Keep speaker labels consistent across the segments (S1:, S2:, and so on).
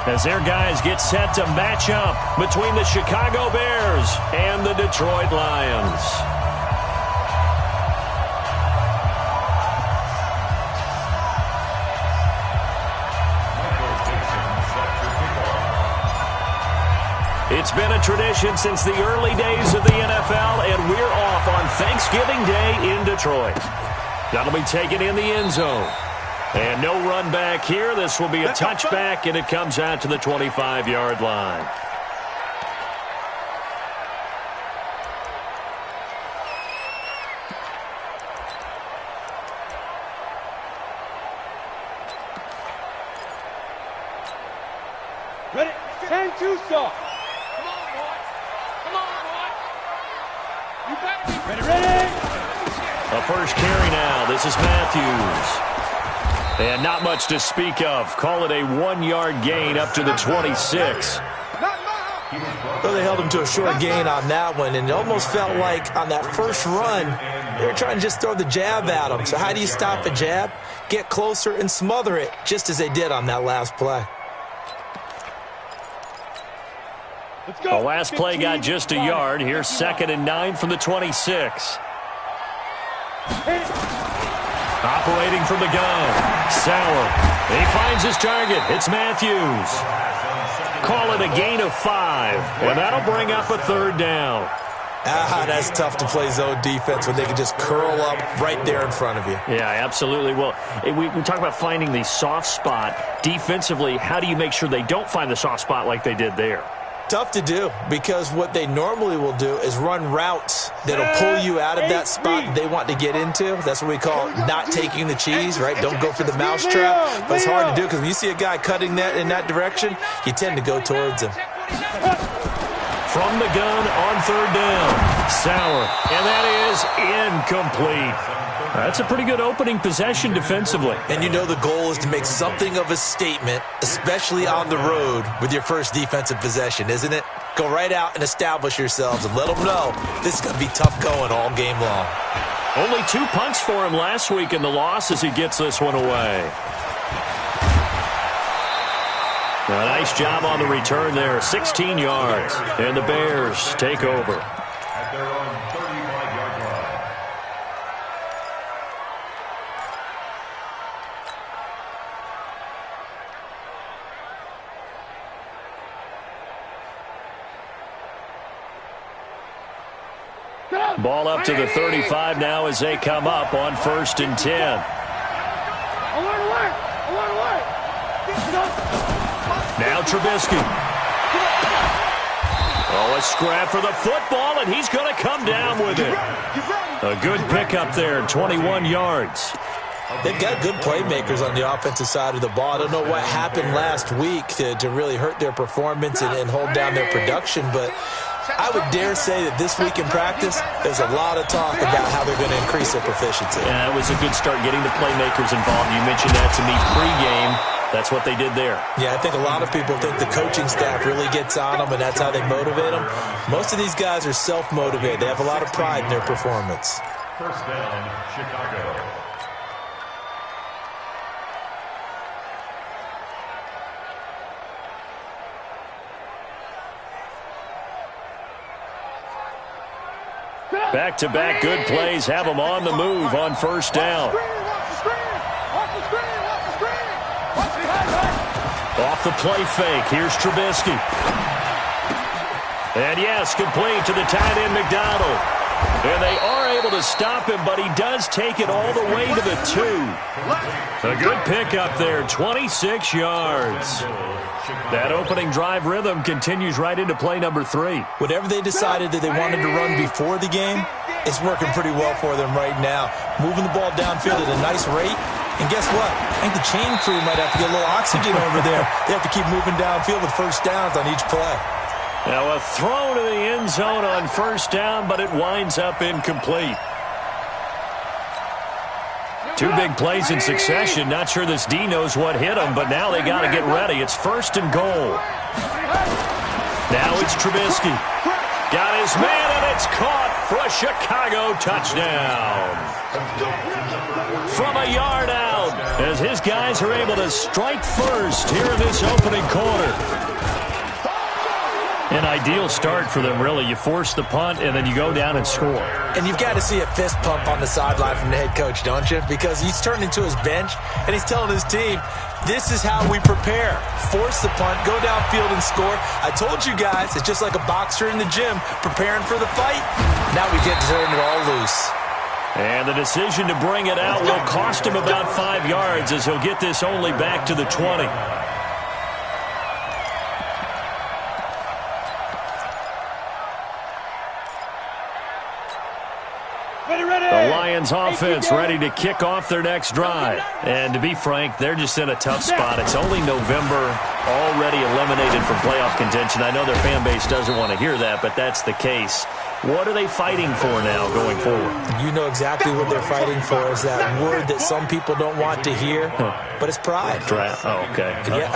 S1: as their guys get set to match up between the Chicago Bears and the Detroit Lions. It's been a tradition since the early days of the NFL, and we're off on Thanksgiving Day in Detroit. That'll be taken in the end zone. And no run back here. This will be a touchback, and it comes out to the 25-yard line.
S2: Ready? 10-2 stop. Ready.
S1: A first carry now. This is Matthews. And not much to speak of. Call it a 1-yard gain up to the 26.
S3: Well, they held him to a short gain on that one, and it almost felt like on that first run, they were trying to just throw the jab at him. So how do you stop a jab? Get closer and smother it, just as they did on that last play.
S1: The last play got just a yard. Here's 2nd and 9 from the 26. Operating from the gun. Sauer. He finds his target. It's Matthews. Call it a gain of 5. And that'll bring up a 3rd down.
S3: That's tough to play zone defense when they can just curl up right there in front of you.
S1: Yeah, absolutely. Well, we talk about finding the soft spot. Defensively, how do you make sure they don't find the soft spot like they did there?
S3: Tough to do, because what they normally will do is run routes that'll pull you out of that spot they want to get into. That's what we call not taking the cheese, right? Don't go for the mousetrap. But it's hard to do because when you see a guy cutting that in that direction, you tend to go towards him.
S1: From the gun on 3rd down, Sauer, and that is incomplete. That's a pretty good opening possession defensively.
S3: And you know the goal is to make something of a statement, especially on the road with your first defensive possession, isn't it? Go right out and establish yourselves and let them know this is going to be tough going all game long.
S1: Only 2 punts for him last week in the loss as he gets this one away. A nice job on the return there, 16 yards, and the Bears take over.
S4: At their own 35-yard line.
S1: Ball up to the 35 now as they come up on 1st and 10. Now Trubisky. Oh, a scrap for the football, and he's going to come down with it. A good pickup there, 21 yards.
S3: They've got good playmakers on the offensive side of the ball. I don't know what happened last week to really hurt their performance and hold down their production, but I would dare say that this week in practice, there's a lot of talk about how they're going to increase their proficiency.
S1: Yeah, it was a good start getting the playmakers involved. You mentioned that to me pregame. That's what they did there.
S3: Yeah, I think a lot of people think the coaching staff really gets on them, and that's how they motivate them. Most of these guys are self-motivated. They have a lot of pride in their performance.
S4: 1st down, Chicago.
S1: Back-to-back good plays have them on the move on 1st down. Off the play fake, here's Trubisky. And yes, complete to the tight end McDonald. And they are able to stop him, but he does take it all the way to the 2. A good pickup there, 26 yards. That opening drive rhythm continues right into play number 3.
S3: Whatever they decided that they wanted to run before the game, it's working pretty well for them right now. Moving the ball downfield at a nice rate. And guess what? I think the chain crew might have to get a little oxygen over there. They have to keep moving downfield with 1st downs on each play.
S1: Now a throw to the end zone on 1st down, but it winds up incomplete. 2 big plays in succession. Not sure this D knows what hit him, but now they got to get ready. It's 1st and goal. Now it's Trubisky. Got his man, and it's caught for a Chicago touchdown. From a yard out, as his guys are able to strike first here in this opening quarter. An ideal start for them, really. You force the punt, and then you go down and score.
S3: And you've got to see a fist pump on the sideline from the head coach, don't you? Because he's turned into his bench, and he's telling his team, this is how we prepare. Force the punt, go downfield and score. I told you guys, it's just like a boxer in the gym preparing for the fight. Now we get to turn it all loose.
S1: And the decision to bring it out will cost him about 5 yards as he'll get this only back to the 20. The Lions offense ready to kick off their next drive. And to be frank, they're just in a tough spot. It's only November, already eliminated from playoff contention. I know their fan base doesn't want to hear that, but that's the case. What are they fighting for now going forward?
S3: You know exactly what they're fighting for is that word that some people don't want to hear, but it's pride.
S1: Draft. Oh, okay.
S3: Yeah.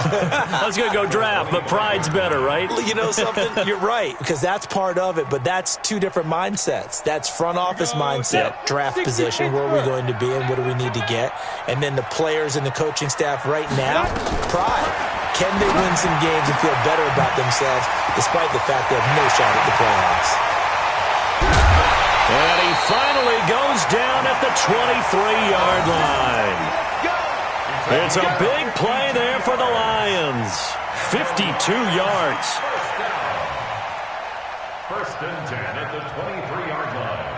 S1: I was going to go draft, but pride's better, right?
S3: You know something? You're right, because that's part of it, but that's two different mindsets. That's front office mindset, draft position, where are we going to be and what do we need to get? And then the players and the coaching staff right now, pride. Can they win some games and feel better about themselves despite the fact they have no shot at the playoffs?
S1: And he finally goes down at the 23-yard line. It's a big play there for the Lions. 52 yards.
S4: First and 10 at the 23-yard line.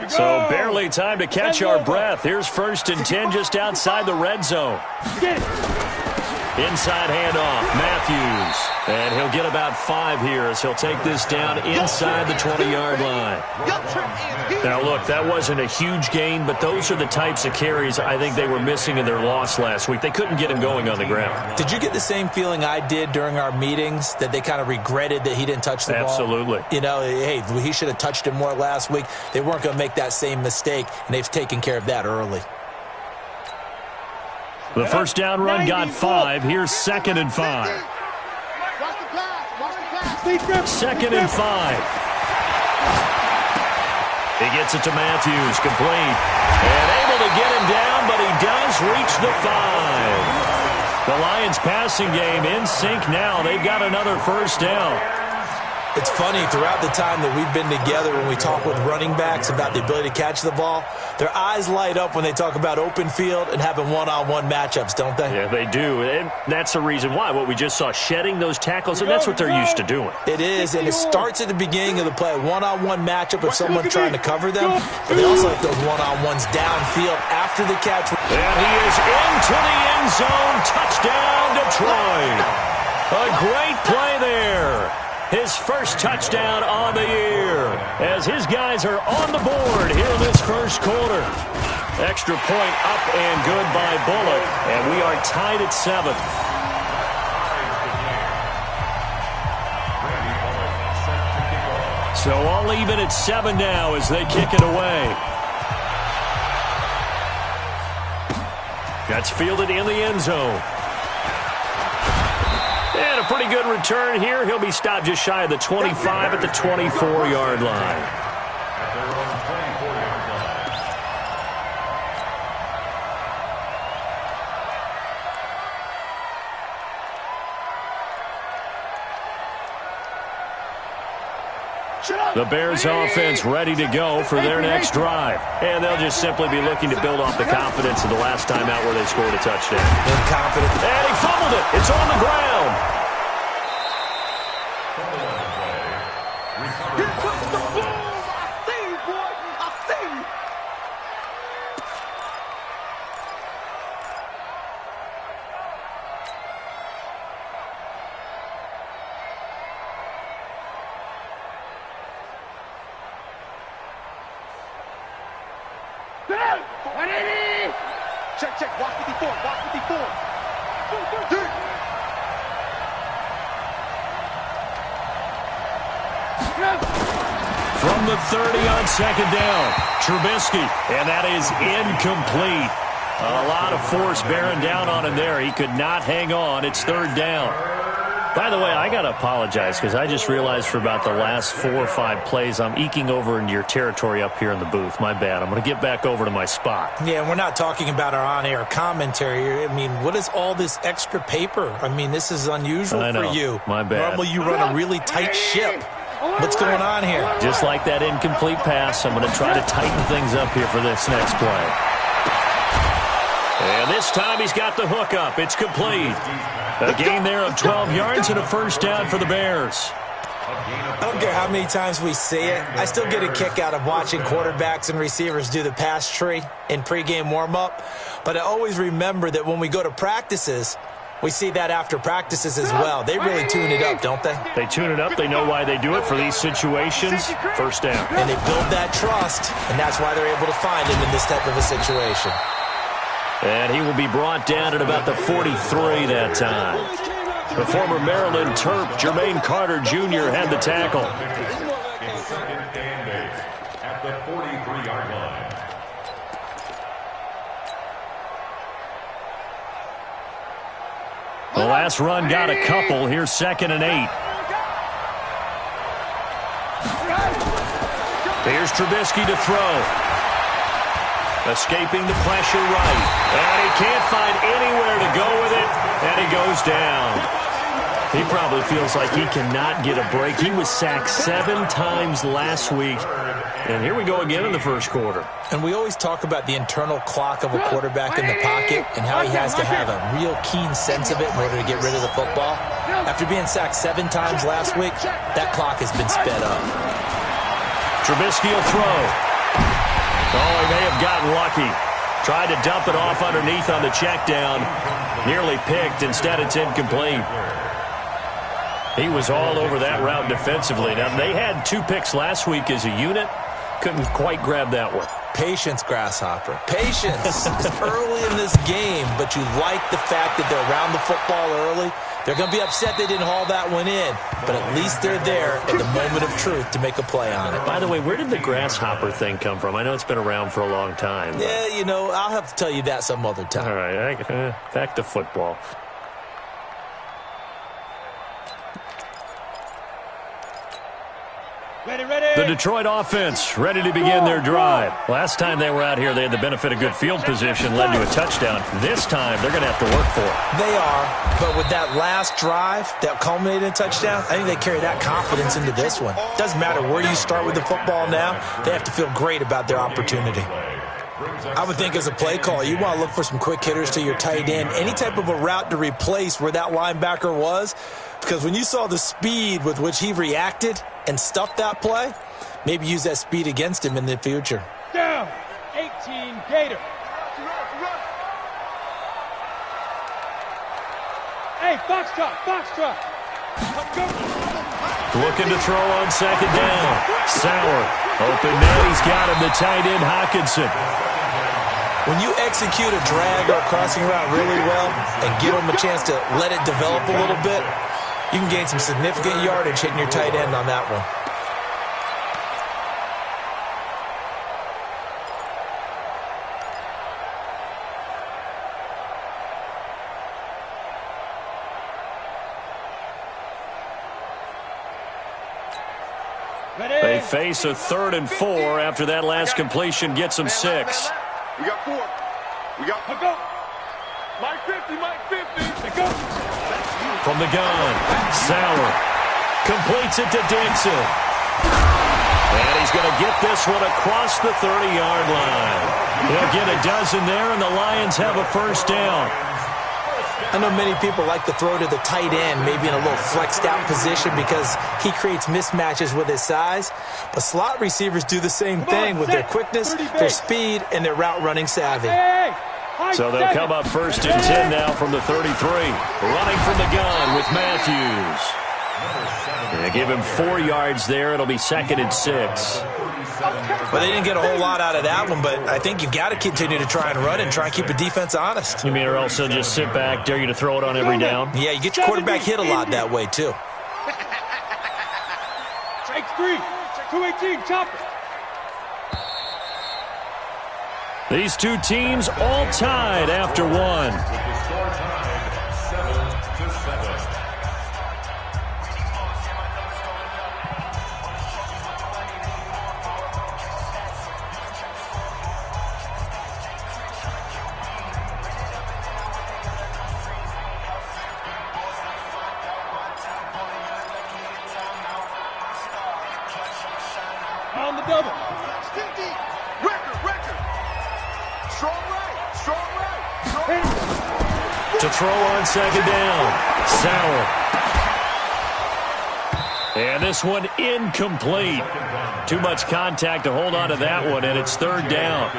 S1: So barely time to catch our breath. Here's first and 10 just outside the red zone. Inside handoff, Matthews. And he'll get about 5 here as he'll take this down inside the 20-yard line. Now, look, that wasn't a huge gain, but those are the types of carries I think they were missing in their loss last week. They couldn't get him going on the ground.
S3: Did you get the same feeling I did during our meetings, that they kind of regretted that he didn't touch the ball?
S1: Absolutely.
S3: You know, hey, he should have touched it more last week. They weren't going to make that same mistake, and they've taken care of that early.
S1: The first down run got 5. Here's second and 5. Second and 5. He gets it to Matthews, complete. And able to get him down, but he does reach the 5. The Lions passing game in sync now. They've got another first down.
S3: It's funny, throughout the time that we've been together, when we talk with running backs about the ability to catch the ball, their eyes light up when they talk about open field and having one-on-one matchups, don't they?
S1: Yeah, they do. And that's the reason why. What we just saw, shedding those tackles, and that's what they're used to doing.
S3: It is, and it starts at the beginning of the play. One-on-one matchup with someone trying to cover them, but they also like those one-on-ones downfield after the catch.
S1: And he is into the end zone. Touchdown, Detroit. A great play there. His first touchdown on the year as his guys are on the board here in this first quarter. Extra point up and good by Bullock, and we are tied at 7. So all even at 7 now as they kick it away. That's fielded in the end zone. And a pretty good return here. He'll be stopped just shy of the 25 at the 24-yard line. The Bears offense ready to go for their next drive. And they'll just simply be looking to build off the confidence of the last time out where they scored a touchdown.
S3: Confident.
S1: And he fumbled it. It's on the ground.
S2: Check. Watch 54.
S1: From the 30 on second down, Trubisky, and that is incomplete. A lot of force bearing down on him there. He could not hang on. It's third down. By the way, I got to apologize because I just realized for about the last 4 or 5 plays, I'm eking over into your territory up here in the booth. My bad. I'm going to get back over to my spot.
S3: Yeah, and we're not talking about our on-air commentary. I mean, what is all this extra paper? I mean, this is unusual for you.
S1: My bad.
S3: Normally you run a really tight ship. What's going on here?
S1: Just like that incomplete pass, I'm going to try to tighten things up here for this next play. And this time he's got the hook up. It's complete. A gain there of 12 yards and a first down for the Bears.
S3: I don't care how many times we see it. I still get a kick out of watching quarterbacks and receivers do the pass tree in pregame warm-up. But I always remember that when we go to practices, we see that after practices as well. They really tune it up, don't they?
S1: They tune it up. They know why they do it for these situations. First down.
S3: And they build that trust, and that's why they're able to find him in this type of a situation.
S1: And he will be brought down at about the 43 that time. The former Maryland Terp, Jermaine Carter Jr., had the tackle.
S4: At the 43-yard line.
S1: The last run got a couple. Here's 2nd and 8. Here's Trubisky to throw. Escaping the pressure right. And he can't find anywhere to go with it. And he goes down. He probably feels like he cannot get a break. He was sacked 7 times last week. And here we go again in the first quarter.
S3: And we always talk about the internal clock of a quarterback in the pocket and how he has to have a real keen sense of it in order to get rid of the football. After being sacked 7 times last week, that clock has been sped up.
S1: Trubisky will throw. Oh, he may have gotten lucky. Tried to dump it off underneath on the check down. Nearly picked. Instead, it's incomplete. He was all over that route defensively. Now, they had 2 picks last week as a unit. Couldn't quite grab that one.
S3: Patience, Grasshopper. Patience. It's early in this game, but you like the fact that they're around the football early. They're going to be upset they didn't haul that one in, but at least they're there at the moment of truth to make a play on it.
S1: By the way, where did the grasshopper thing come from? I know it's been around for a long time. But...
S3: Yeah, you know, I'll have to tell you that some other time.
S1: All right, back to football. The Detroit offense ready to begin their drive. Last time they were out here, they had the benefit of good field position, led to a touchdown. This time, they're going to have to work for it.
S3: They are, but with that last drive that culminated in a touchdown, I think they carry that confidence into this one. Doesn't matter where you start with the football now, they have to feel great about their opportunity. I would think as a play call, you want to look for some quick hitters to your tight end. Any type of a route to replace where that linebacker was, because when you saw the speed with which he reacted and stuffed that play, maybe use that speed against him in the future.
S2: Down, 18 Gator. Hey, Foxtrot.
S1: Looking to throw on 2nd down. Sauer. Open man, he's got him, the tight end, Hockenson.
S3: When you execute a drag or a crossing route really well and give them a chance to let it develop a little bit, you can gain some significant yardage hitting your tight end on that one.
S1: They face a 3rd and 4 after that last completion gets them 6.
S2: We got 4. We got go. Mike 50. Go.
S1: From the gun, Sauer completes it to Dixon. And he's going to get this one across the 30-yard line. He'll get a dozen there, and the Lions have a first down.
S3: I know many people like to throw to the tight end, maybe in a little flexed out position because he creates mismatches with his size. But slot receivers do the same thing with their quickness, their speed, and their route running savvy.
S1: So they'll come up 1st and 10 now from the 33. Running from the gun with Matthews. They give him 4 yards there. It'll be 2nd and 6.
S3: Well, they didn't get a whole lot out of that one, but I think you've got to continue to try and run and try and keep a defense honest.
S1: You mean or else they'll just sit back, dare you to throw it on every down?
S3: Yeah, you get your quarterback hit a lot that way, too.
S2: Strike 3. 218, chop it.
S1: These two teams all tied after one.
S4: With the score tied 7-7.
S2: On the double. 50. Record. Strong right.
S1: To throw on second down. Sauer. And this one incomplete. Too much contact to hold on to that one, and it's third down.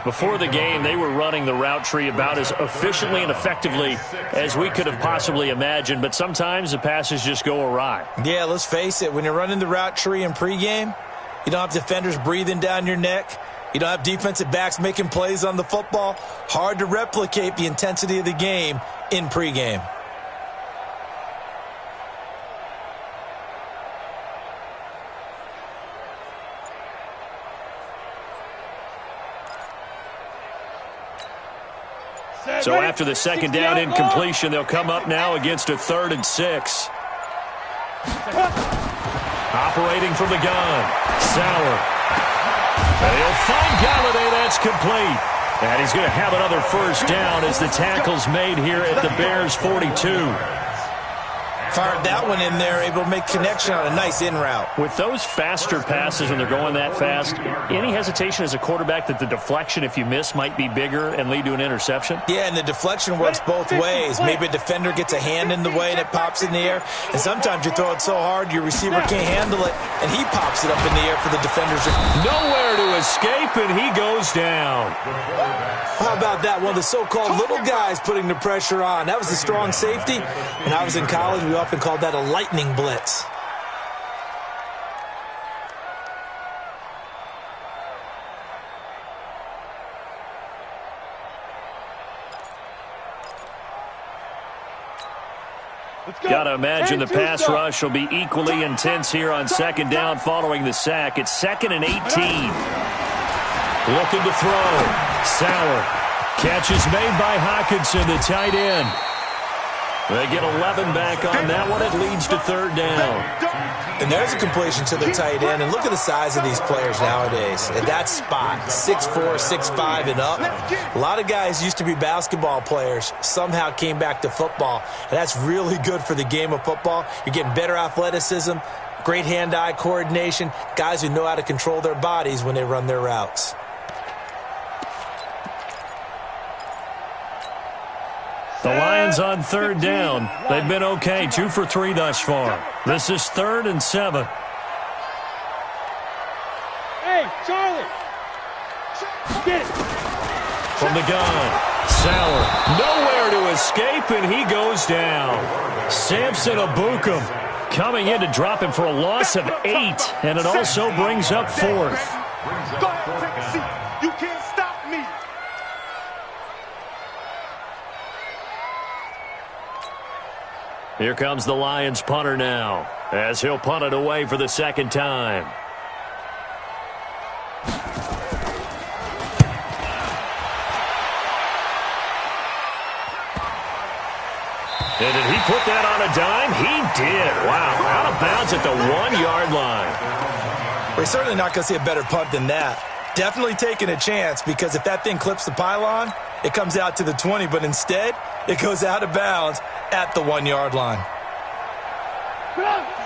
S1: Before the game, they were running the route tree about as efficiently and effectively as we could have possibly imagined, but sometimes the passes just go awry.
S3: Yeah, let's face it. When you're running the route tree in pregame, you don't have defenders breathing down your neck. You don't have defensive backs making plays on the football. Hard to replicate the intensity of the game in pregame.
S1: So after the second down incompletion, they'll come up now against a 3rd and 6. Operating from the gun. Sauer. And he'll find Galladay. That's complete. And he's going to have another first down as the tackle's made here at the Bears' 42.
S3: Fired that one in there, able to make connection on a nice in route.
S1: With those faster passes when they're going that fast, any hesitation as a quarterback that the deflection, if you miss, might be bigger and lead to an interception?
S3: Yeah, and the deflection works both ways. Maybe a defender gets a hand in the way and it pops in the air. And sometimes you throw it so hard your receiver can't handle it, and he pops it up in the air for the defenders.
S1: Nowhere to escape, and he goes down.
S3: How about that? One of the so-called little guys putting the pressure on. That was a strong safety. When I was in college, we often called that a lightning blitz.
S1: Got to imagine the pass rush will be equally intense here on second down following the sack. It's 2nd and 18. Looking to throw. Sauer. Catch is made by Hockenson, the tight end. They get 11 back on that one. It leads to 3rd down.
S3: And there's a completion to the tight end. And look at the size of these players nowadays. At that spot, 6'4", 6'5", and up. A lot of guys used to be basketball players, somehow came back to football. And that's really good for the game of football. You're getting better athleticism, great hand-eye coordination, guys who know how to control their bodies when they run their routes.
S1: The Lions on 3rd down. They've been okay, 2 for 3 thus far. This is 3rd and 7.
S2: Hey, Charlie. Get it.
S1: From the gun, Sauer. Nowhere to escape, and he goes down. Samson Abukum coming in to drop him for a loss of 8, and it also brings up 4th.
S2: Go ahead, take a seat. You can't stop me.
S1: Here comes the Lions punter now, as he'll punt it away for the 2nd time. And did he put that on a dime? He did. Wow, out of bounds at the 1-yard line.
S3: We're certainly not going to see a better punt than that. Definitely taking a chance, because if that thing clips the pylon, it comes out to the 20, but instead, it goes out of bounds at the 1-yard line.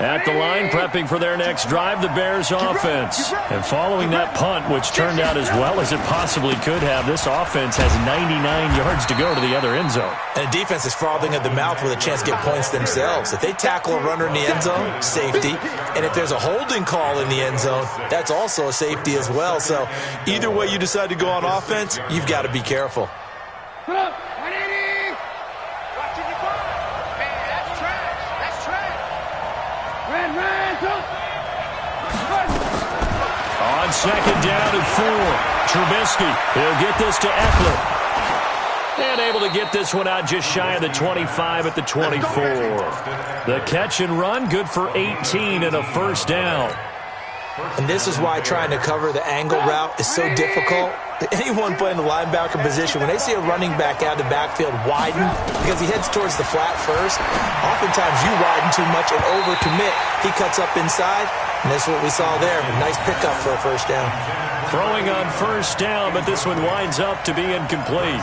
S1: At the line, prepping for their next drive, the Bears offense. And following that punt, which turned out as well as it possibly could have, this offense has 99 yards to go to the other end zone.
S3: And the defense is frothing at the mouth with a chance to get points themselves. If they tackle a runner in the end zone, safety. And if there's a holding call in the end zone, that's also a safety as well. So either way you decide to go on offense, you've got to be careful.
S1: On second down and 4, Trubisky, he'll get this to Eckler. And able to get this one out just shy of the 25 at the 24. The catch and run, good for 18 and a first down.
S3: And this is why trying to cover the angle route is so difficult. Anyone playing the linebacker position, when they see a running back out of the backfield widen because he heads towards the flat first, oftentimes you widen too much and overcommit. He cuts up inside, and that's what we saw there. A nice pickup for a first down.
S1: Throwing on first down, but this one winds up to be incomplete.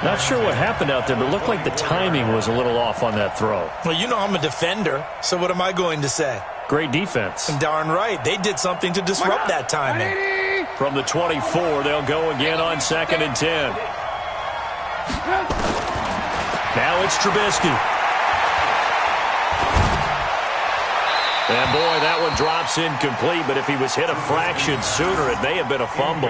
S1: Not sure what happened out there, but it looked like the timing was a little off on that throw.
S3: Well, you know I'm a defender, so what am I going to say?
S1: Great defense.
S3: Darn right. They did something to disrupt that timing.
S1: From the 24, they'll go again on 2nd and 10. Now it's Trubisky. And boy, that one drops incomplete, but if he was hit a fraction sooner, it may have been a fumble.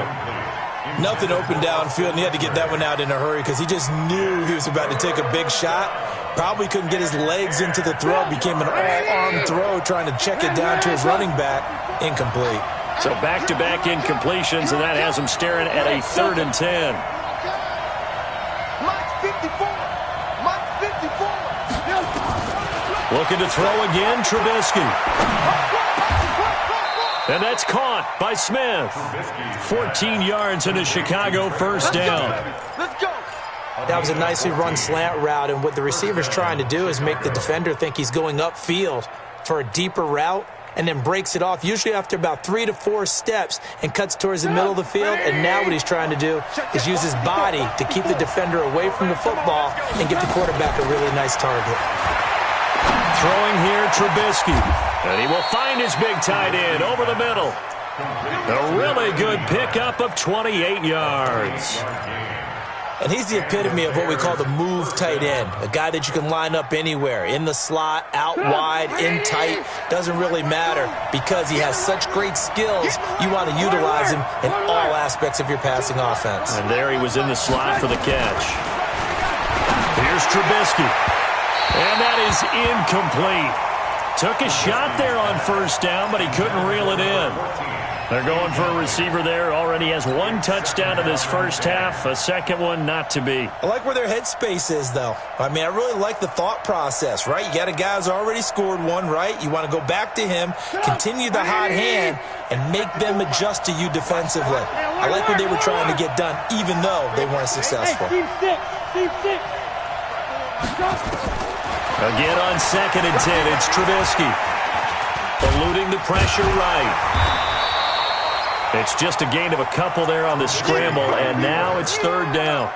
S3: Nothing open downfield, and he had to get that one out in a hurry because he just knew he was about to take a big shot. Probably couldn't get his legs into the throw. Became an all-arm throw trying to check it down to his running back. Incomplete.
S1: So back-to-back incompletions, and that has him staring at a 3rd and 10. Looking to throw again, Trubisky. And that's caught by Smith. 14 yards and a Chicago first down.
S2: Let's go.
S3: That was a nicely run slant route, and what the receiver's trying to do is make the defender think he's going upfield for a deeper route, and then breaks it off, usually after about 3 to 4 steps, and cuts towards the middle of the field. And now what he's trying to do is use his body to keep the defender away from the football and give the quarterback a really nice target.
S1: Throwing here, Trubisky. And he will find his big tight end over the middle. A really good pickup of 28 yards.
S3: And he's the epitome of what we call the move tight end, a guy that you can line up anywhere, in the slot, out wide, in tight, doesn't really matter because he has such great skills. You want to utilize him in all aspects of your passing offense.
S1: And there he was in the slot for the catch. Here's Trubisky. And that is incomplete. Took a shot there on first down, but he couldn't reel it in. They're going for a receiver there. Already has 1 touchdown in this first half. A second one not to be.
S3: I like where their headspace is, though. I mean, I really like the thought process, right? You got a guy who's already scored one, right? You want to go back to him, continue the hot hand, and make them adjust to you defensively. I like what they were trying to get done, even though they weren't successful.
S2: Team 6. Team 6.
S1: Again on 2nd and 10, it's Trubisky. Eluding the pressure right. It's just a gain of a couple there on the scramble, and now it's 3rd down.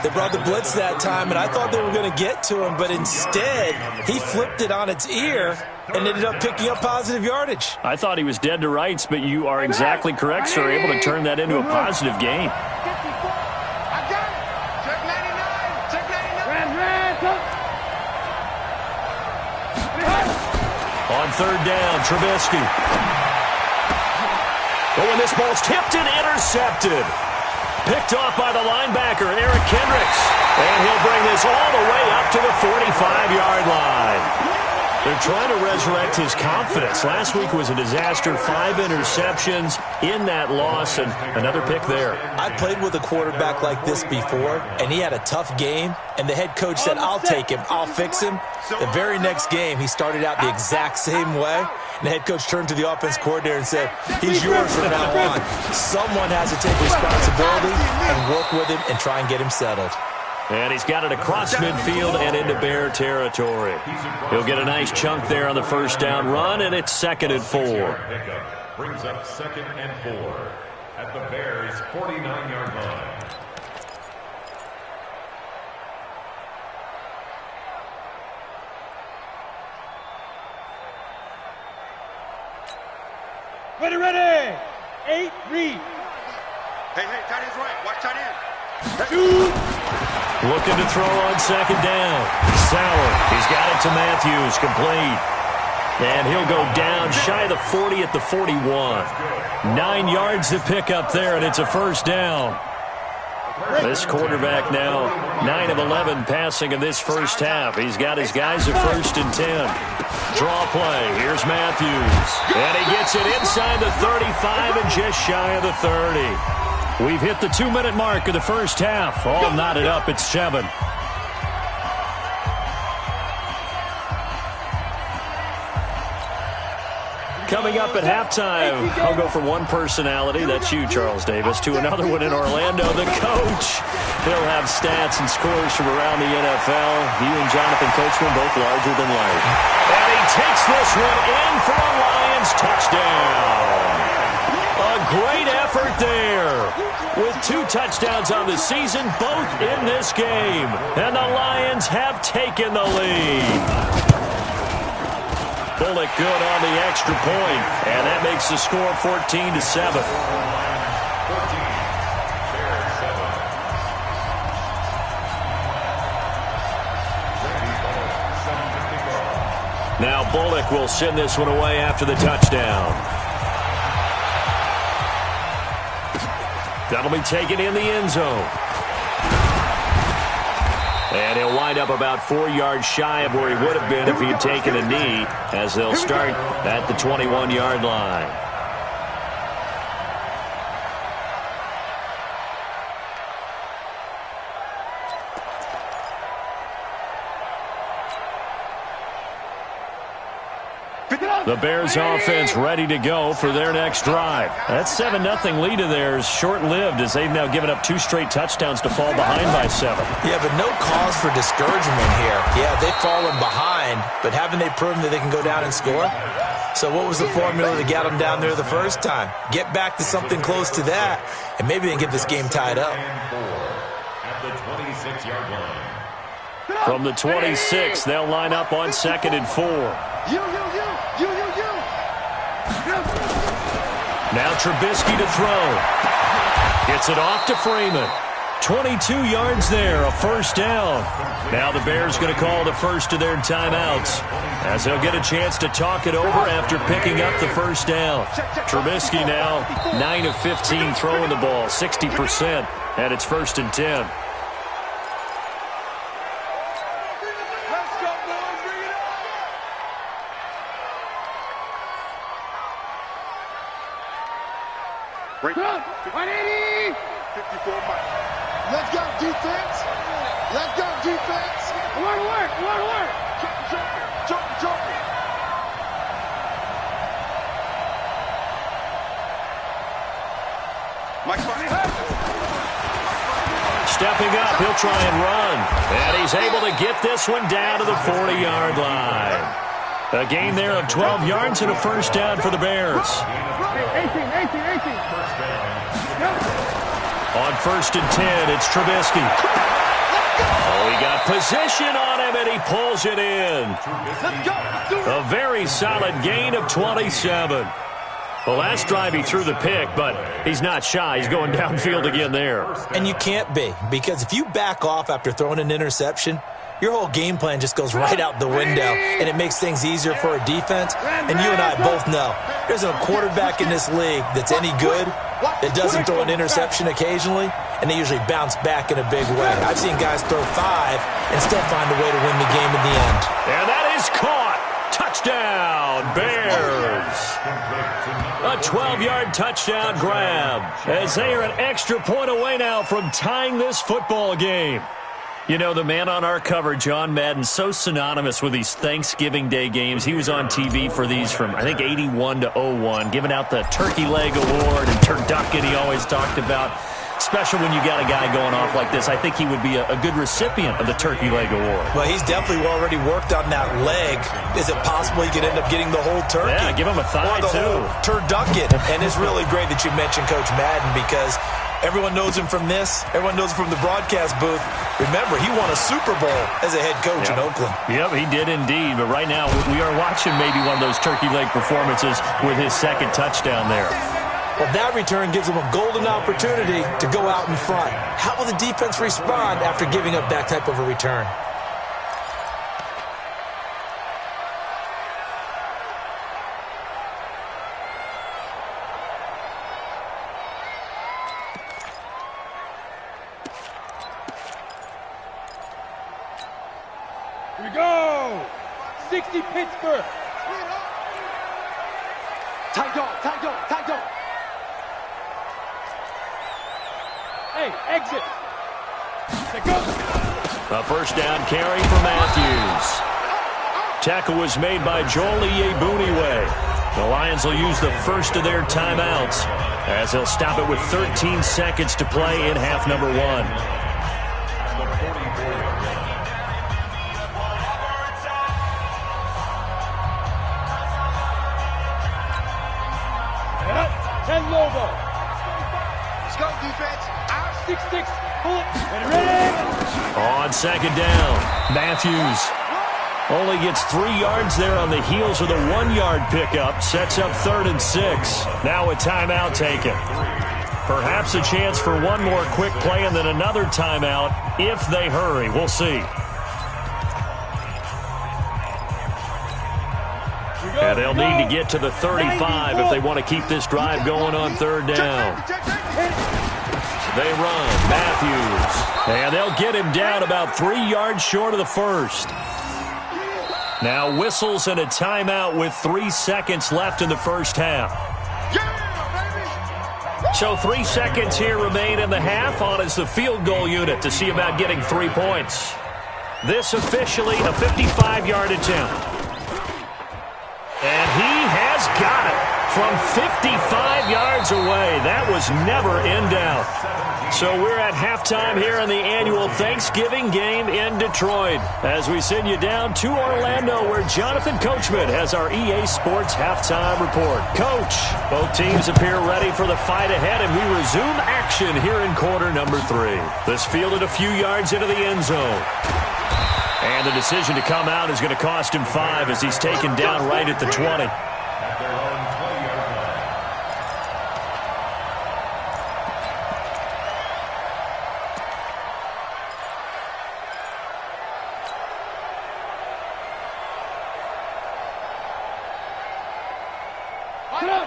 S3: They brought the blitz that time, and I thought they were going to get to him, but instead he flipped it on its ear and ended up picking up positive yardage.
S1: I thought he was dead to rights, but you are exactly correct, sir, able to turn that into a positive gain.
S2: I got it. Check 99. Check 99.
S1: On 3rd down, Trubisky. Oh, and this ball's tipped and intercepted. Picked off by the linebacker, Eric Kendricks. And he'll bring this all the way up to the 45-yard line. They're trying to resurrect his confidence. Last week was a disaster. 5 interceptions in that loss, and another pick there.
S3: I played with a quarterback like this before, and he had a tough game, and the head coach said, I'll take him, I'll fix him. The very next game, he started out the exact same way, and the head coach turned to the offense coordinator and said, he's yours from now on. Someone has to take responsibility and work with him and try and get him settled.
S1: And he's got it across midfield and into Bear territory. He'll get a nice chunk there on the first down run, and it's 2nd and 4.
S4: Brings up 2nd and 4 at the Bears' 49-yard line.
S2: Ready. 8, read. Hey, tight end's right. Watch tight end.
S1: Looking to throw on 2nd down. Sauer, he's got it to Matthews, complete. And he'll go down shy of the 40 at the 41. 9 yards to pick up there, and it's a first down. This quarterback now 9 of 11 passing in this first half. He's got his guys at 1st and 10. Draw play. Here's Matthews. And he gets it inside the 35 and just shy of the 30. We've hit the 2-minute mark of the first half. All knotted up at 7. Coming up at halftime, I'll go from one personality, that's you, Charles Davis, to another one in Orlando, the coach. He'll have stats and scores from around the NFL. You and Jonathan Coachman both larger than life. And he takes this one in for a Lions touchdown. A great effort there. With 2 touchdowns on the season, both in this game. And the Lions have taken the lead. Bullock good on the extra point, and that makes the score 14-7. Now Bullock will send this one away after the touchdown. That'll be taken in the end zone. And he'll wind up about 4 yards shy of where he would have been if he had taken a knee, as they'll start at the 21-yard line. The Bears offense ready to go for their next drive. That 7-0 lead of theirs short-lived as they've now given up 2 straight touchdowns to fall behind by 7.
S3: Yeah, but no cause for discouragement here. Yeah, they've fallen behind, but haven't they proven that they can go down and score? So what was the formula that got them down there the first time? Get back to something close to that, and maybe they can get this game tied up.
S4: At the 26-yard line.
S1: From the 26, they'll line up on 2nd and 4. Now Trubisky to throw. Gets it off to Freeman. 22 yards there, a first down. Now the Bears going to call the first of their timeouts, as they'll get a chance to talk it over after picking up the first down. Trubisky now 9 of 15 throwing the ball, 60%, and it's 1st and 10.
S2: Break. 180. 54 miles.
S5: Let's go, defense. Let's go, defense.
S2: One work. Jump. Mike Funny.
S1: Stepping up, he'll try and run. And he's able to get this one down to the 40-yard line. A gain there of 12 yards and a first down for the Bears.
S2: 18.
S1: On 1st and 10, it's Trubisky. Oh, he got position on him, and he pulls it in. A very solid gain of 27. The last drive he threw the pick, but he's not shy. He's going downfield again there.
S3: And you can't be, because if you back off after throwing an interception, your whole game plan just goes right out the window, and it makes things easier for a defense. And you and I both know there's a quarterback in this league that's any good that doesn't throw an interception occasionally, and they usually bounce back in a big way. I've seen guys throw 5 and still find a way to win the game in the end.
S1: And that is caught. Touchdown, Bears. A 12-yard touchdown grab, as they are an extra point away now from tying this football game. You know, the man on our cover, John Madden, so synonymous with these Thanksgiving Day games. He was on TV for these from, I think, 81 to 01, giving out the Turkey Leg Award and turducken he always talked about. Special when you got a guy going off like this. I think he would be a good recipient of the Turkey Leg Award.
S3: Well, he's definitely already worked on that leg. Is it possible he could end up getting the whole turkey?
S1: Yeah, give him a thigh,
S3: or the
S1: too.
S3: whole turducken. And it's really great that you mentioned Coach Madden, because everyone knows him from this. Everyone knows him from the broadcast booth. Remember, he won a Super Bowl as a head coach in Oakland.
S1: Yep, he did indeed. But right now, we are watching maybe one of those turkey leg performances with his 2nd touchdown there.
S3: Well, that return gives them a golden opportunity to go out in front. How will the defense respond after giving up that type of a return?
S2: Here we go. 60 Pittsburgh. Tight dog. Hey, exit.
S1: A first down carry for Matthews. Tackle was made by Joel Iyiegbuniwe. The Lions will use the first of their timeouts as they'll stop it with 13 seconds to play in half number 1.
S5: Let's go, defense. Out.
S2: 6-6. Pull it. Ready.
S1: On second down, Matthews only gets 3 yards there on the heels of the 1-yard pickup. Sets up 3rd and 6. Now a timeout taken. Perhaps a chance for one more quick play and then another timeout if they hurry. We'll see. And they'll need to get to the 35 if they want to keep this drive going on 3rd down. They run. Matthews. And they'll get him down about 3 yards short of the first. Now whistles and a timeout with 3 seconds left in the first half. So 3 seconds here remain in the half. On is the field goal unit to see about getting 3 points. This officially a 55-yard attempt. And he has got it from 55 yards away. That was never in doubt. So we're at halftime here in the annual Thanksgiving game in Detroit as we send you down to Orlando where Jonathan Coachman has our EA Sports halftime report. Coach, both teams appear ready for the fight ahead, and we resume action here in quarter number 3. This fielded a few yards into the end zone. And the decision to come out is going to cost him 5 as he's taken down right at the 20.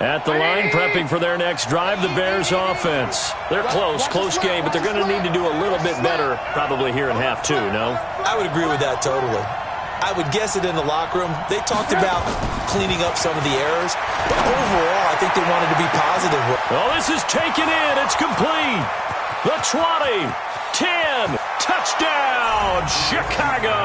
S1: At the line, prepping for their next drive, the Bears offense. They're close game, but they're going to need to do a little bit better probably here in half 2, no?
S3: I would agree with that totally. I would guess it in the locker room. They talked about cleaning up some of the errors, but overall, I think they wanted to be positive.
S1: Oh, this is taken in. It's complete. The 20, 10, touchdown, Chicago.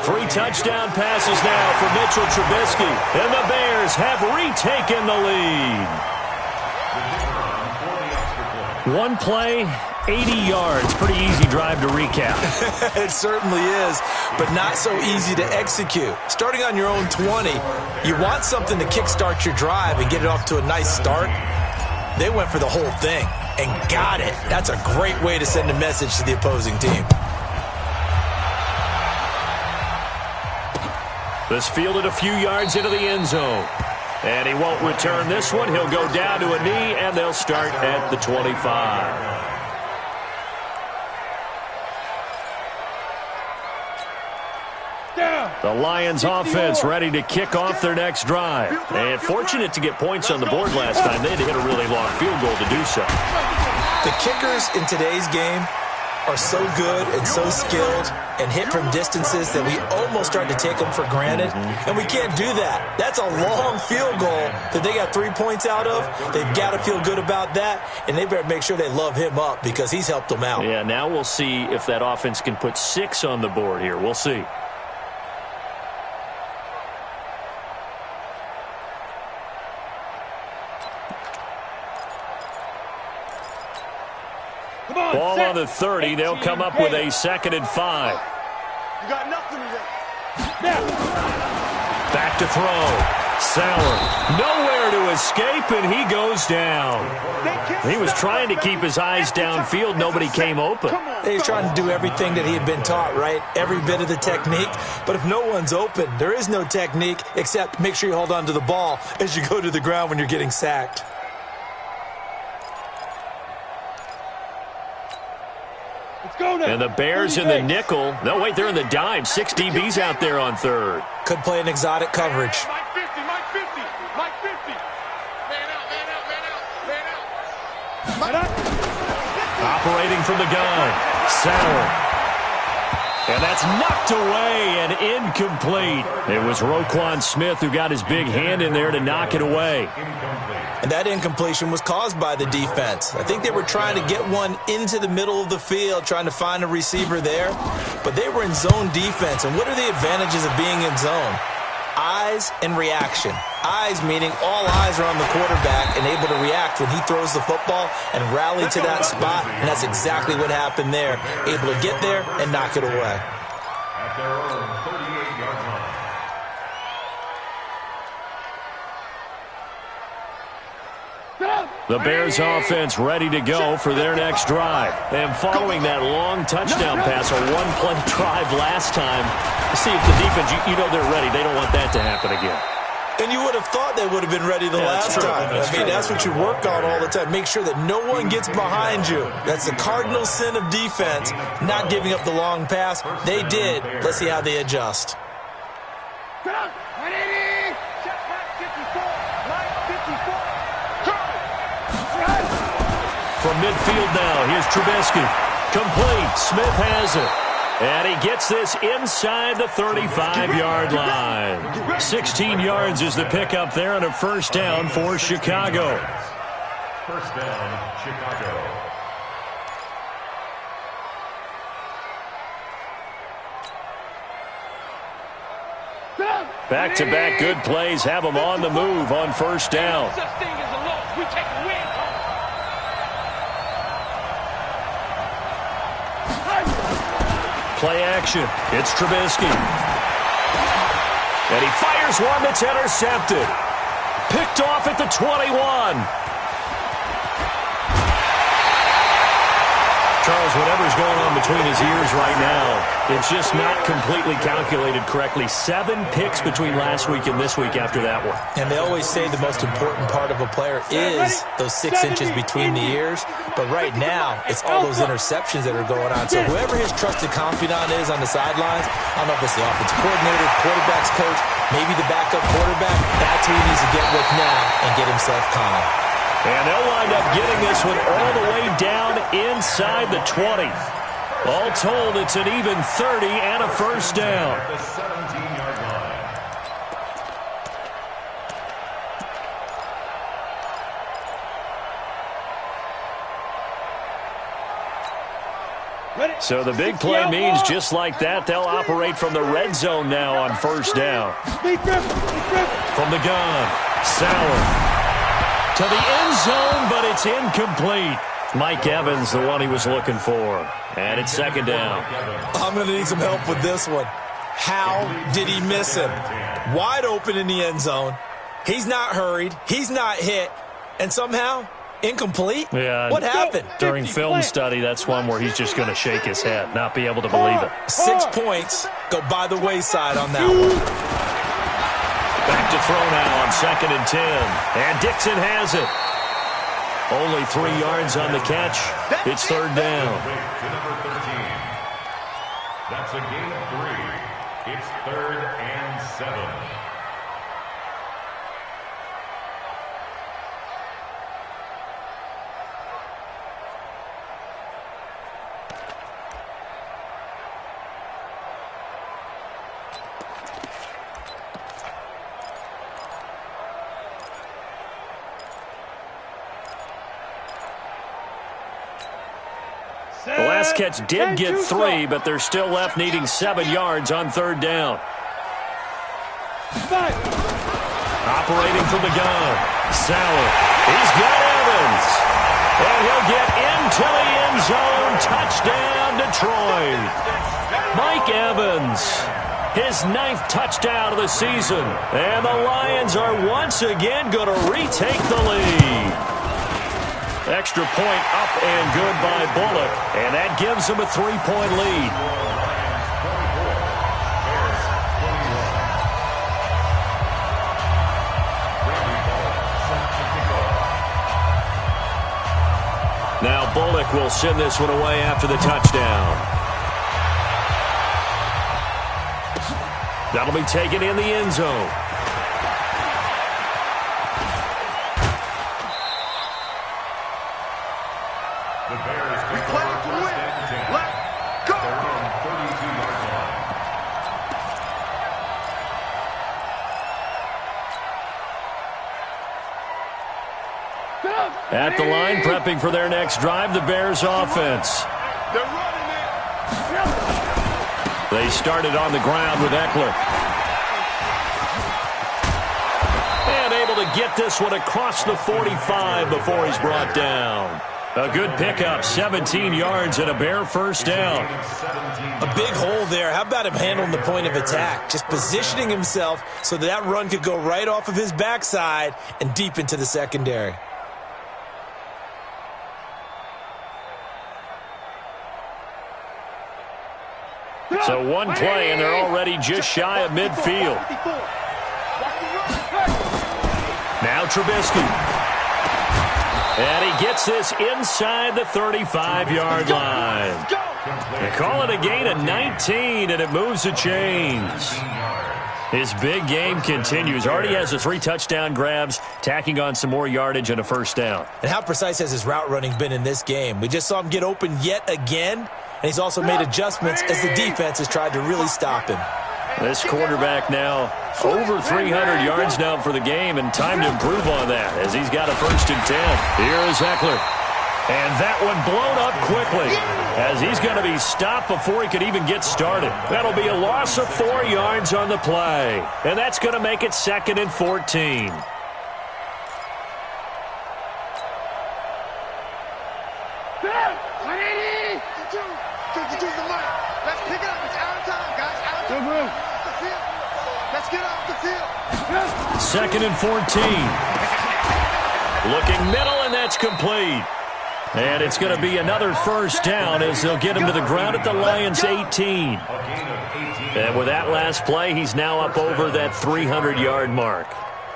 S1: 3 touchdown passes now for Mitchell Trubisky, and the Bears have retaken the lead. 1 play, 80 yards. Pretty easy drive to recap.
S3: It certainly is, but not so easy to execute. Starting on your own 20, you want something to kickstart your drive and get it off to a nice start. They went for the whole thing and got it. That's a great way to send a message to the opposing team.
S1: This fielded a few yards into the end zone. And he won't return this one. He'll go down to a knee, and they'll start at the 25. The Lions offense ready to kick off their next drive. And fortunate to get points on the board last time. They had to hit a really long field goal to do so.
S3: The kickers in today's game are so good and so skilled and hit from distances that we almost start to take them for granted. And we can't do that. That's a long field goal that they got 3 points out of. They've got to feel good about that, and they better make sure they love him up because he's helped them out.
S1: Yeah, now we'll see if that offense can put 6 on the board here. We'll see. Ball on the 30. They'll come up with a 2nd and 5.
S5: You got nothing today.
S1: Back to throw. Sauer. Nowhere to escape, and he goes down. He was trying to keep his eyes downfield. Nobody came open.
S3: He's trying to do everything that he had been taught, right? Every bit of the technique. But if no one's open, there is no technique except make sure you hold on to the ball as you go to the ground when you're getting sacked.
S1: And the Bears in the nickel. No, wait, they're in the dime. 6 DBs out there on 3rd.
S3: Could play an exotic coverage.
S5: Mike 50, Mike 50, Mike 50. Man out.
S1: Operating from the gun. Sauer. And that's knocked away and incomplete. It was Roquan Smith who got his big hand in there to knock it away.
S3: And that incompletion was caused by the defense. I think they were trying to get one into the middle of the field, trying to find a receiver there. But they were in zone defense. And what are the advantages of being in zone? eyes and reaction. Eyes meaning all eyes are on the quarterback and able to react when he throws the football and rally to that spot, and that's exactly what happened there. Able to get there and knock it away.
S4: At their own 38-yard line.
S1: The Bears offense ready to go for their next drive. And following that long touchdown pass, a one-play drive last time, see if the defense, you know they're ready. They don't want that to happen again.
S3: And you would have thought they would have been ready the last time. That's what you work on all the time. Make sure that no one gets behind you. That's the cardinal sin of defense, not giving up the long pass. They did. Let's see how they adjust.
S1: From midfield now, here's Trubisky. Complete. Smith has it. And he gets this inside the 35-yard line. 16 yards is the pickup there and a first down for Chicago.
S4: First down, Chicago.
S1: Back-to-back good plays have them on the move on first down. Play action. It's Trubisky. And he fires one that's intercepted. Picked off at the 21. Charles, whatever's going on between his ears right now, it's just not completely calculated correctly. 7 picks between last week and this week after that one.
S3: And they always say the most important part of a player is those 6 inches between the ears. But right now, it's all those interceptions that are going on. So whoever his trusted confidant is on the sidelines, I don't know if it's the offensive coordinator, quarterback's coach, maybe the backup quarterback, that's who he needs to get with now and get himself calm.
S1: And they'll wind up getting this one all the way down inside the 20. All told, it's an even 30 and a first down.
S4: At the 17-yard line.
S1: So the big play means just like that, they'll operate from the red zone now on first down. From the gun, Sauer. To the end zone, but it's incomplete. Mike Evans, the one he was looking for. And it's second down.
S3: I'm going to need some help with this one. How did he miss him? Wide open in the end zone. He's not hurried. He's not hit. And somehow, incomplete?
S1: Yeah.
S3: What happened?
S1: During film study, that's one where he's just going to shake his head, not be able to believe it.
S3: 6 points go by the wayside on that one.
S1: Back to throw now on 2nd and 10. And Dixon has it. Only 3 yards on the catch. It's third down.
S4: To number 13. That's a gain of 3. It's 3rd and 7.
S1: The last catch did get 3, but they're still left needing 7 yards on third down. Operating from the gun, Sauer. He's got Evans. And he'll get into the end zone. Touchdown, Detroit. Mike Evans, his 9th touchdown of the season. And the Lions are once again going to retake the lead. Extra point up and good by Bullock, and that gives him a 3-point lead. Now Bullock will send this one away after the touchdown. That'll be taken in the end zone.
S4: The Bears take over first and 10.
S2: Let's go.
S4: Their own 32-yard line.
S1: At the line, prepping for their next drive, the Bears offense.
S2: They're running it.
S1: They started on the ground with Eckler. to get this one across the 45 before he's brought down. A good pickup, 17 yards and a bare first down.
S3: A big hole there. How about him handling the point of attack? Just positioning himself so that run could go right off of his backside and deep into the secondary.
S1: So one play, and they're already just shy of midfield. Now Trubisky. And he gets this inside the 35-yard line. They call it a gain of 19, and it moves the chains. His big game continues. Already has the 3 touchdown grabs, tacking on some more yardage and a first down.
S3: And how precise has his route running been in this game? We just saw him get open yet again, and he's also made adjustments as the defense has tried to really stop him.
S1: This quarterback now over 300 yards now for the game, and time to improve on that as he's got a 1st and 10. Here is Eckler. And that one blown up quickly as he's going to be stopped before he could even get started. That'll be a loss of 4 yards on the play, and that's going to make it 2nd and 14.
S5: Let's pick it up. It's out of time, guys. Out of time. Let's get off the field.
S1: 2nd and 14. Looking middle, and that's complete. And it's going to be another first down as they'll get him to the ground at the Lions' 18. And with that last play, he's now up over that 300-yard mark.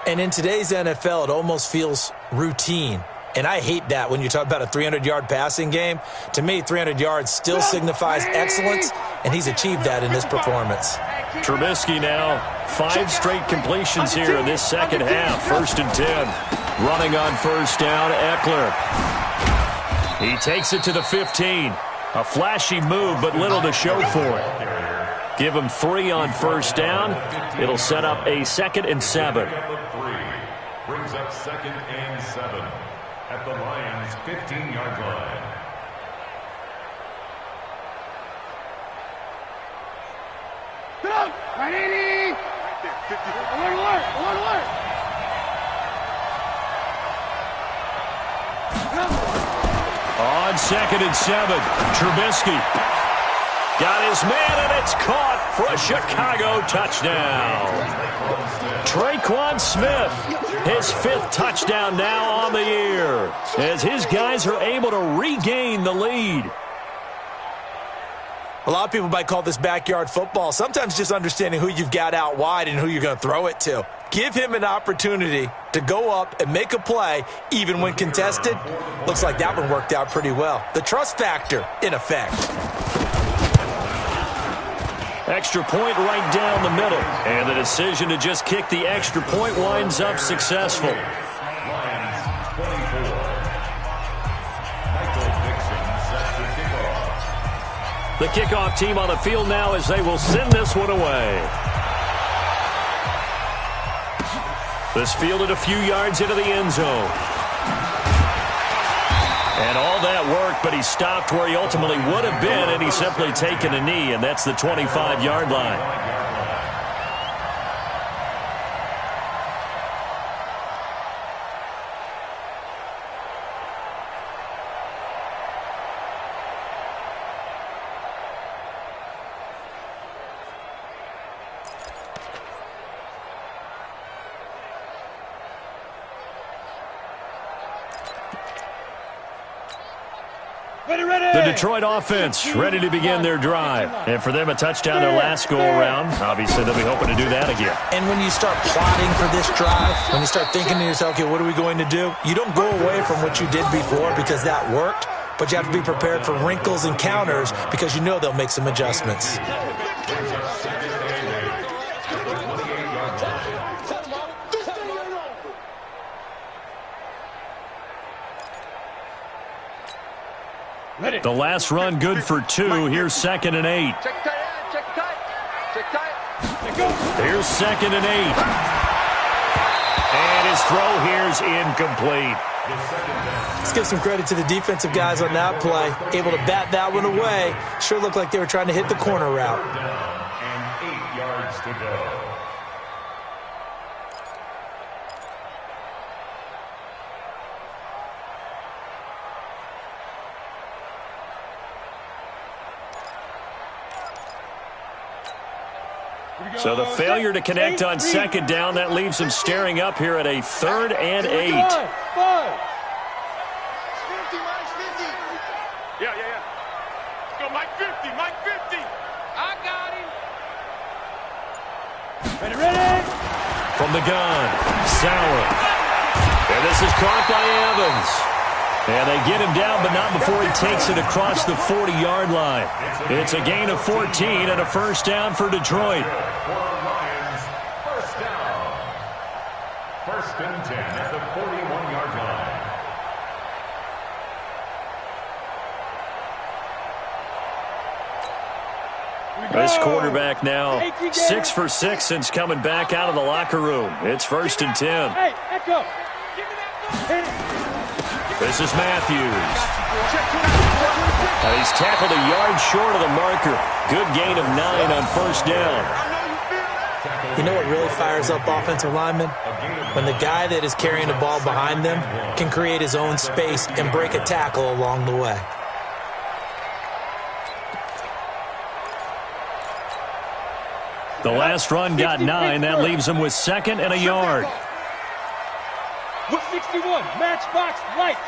S3: And in today's NFL, it almost feels routine. And I hate that when you talk about a 300-yard passing game. To me, 300 yards still signifies excellence, and he's achieved that in this performance.
S1: Trubisky now 5 straight completions here in this second half. 1st and 10. Running on first down, Eckler. He takes it to the 15. A flashy move, but little to show for it. Give him 3 on first down. It'll set up a 2nd and 7.
S4: Brings up 2nd and 7 at the Lions' 15-yard line.
S5: Get up! Ready? Alert!
S1: On 2nd and 7, Trubisky got his man, and it's caught for a Chicago touchdown. Traquan Smith, his 5th touchdown now on the year, as his guys are able to regain the lead.
S3: A lot of people might call this backyard football. Sometimes just understanding who you've got out wide and who you're going to throw it to. Give him an opportunity to go up and make a play, even when contested. Looks like that one worked out pretty well. The trust factor, in effect.
S1: Extra point right down the middle. And the decision to just kick the extra point winds up successful.
S4: Lions 24. Michael Dixon sets the kickoff.
S1: The kickoff team on the field now as they will send this one away. This fielded a few yards into the end zone. And all that work, but he stopped where he ultimately would have been, and he's simply taken a knee, and that's the 25-yard line. The Detroit offense ready to begin their drive. And for them, a touchdown their last go-around. Obviously, they'll be hoping to do that again.
S3: And when you start plotting for this drive, when you start thinking to yourself, okay, what are we going to do? You don't go away from what you did before because that worked, but you have to be prepared for wrinkles and counters because you know they'll make some adjustments.
S1: The last run good for 2. Here's 2nd and 8.
S2: Check tight.
S1: Here's 2nd and 8. And his throw here's incomplete.
S3: Let's give some credit to the defensive guys on that play. Able to bat that one away. Sure looked like they were trying to hit the corner route.
S4: And 8 yards to go.
S1: So the failure to connect on second down, that leaves them staring up here at a 3rd and 8.
S5: 50, Mike 50.
S2: Yeah. Let's go, Mike 50, Mike 50.
S5: I got him.
S6: Ready.
S1: From the gun, Sauer. And this is caught by Evans. And they get him down, but not before he takes it across the 40-yard line. It's a gain of 14 and a first down for Detroit.
S4: First down. 1st and 10 at the 41-yard line.
S1: This quarterback now 6 for 6 since coming back out of the locker room. It's 1st and 10.
S6: Hey, echo.
S1: This is Matthews. And he's tackled a yard short of the marker. Good gain of 9 on first down.
S3: You know what really fires up offensive linemen? When the guy that is carrying the ball behind them can create his own space and break a tackle along the way.
S1: The last run got 9. That leaves him with 2nd and a yard.
S6: 61, matchbox lights.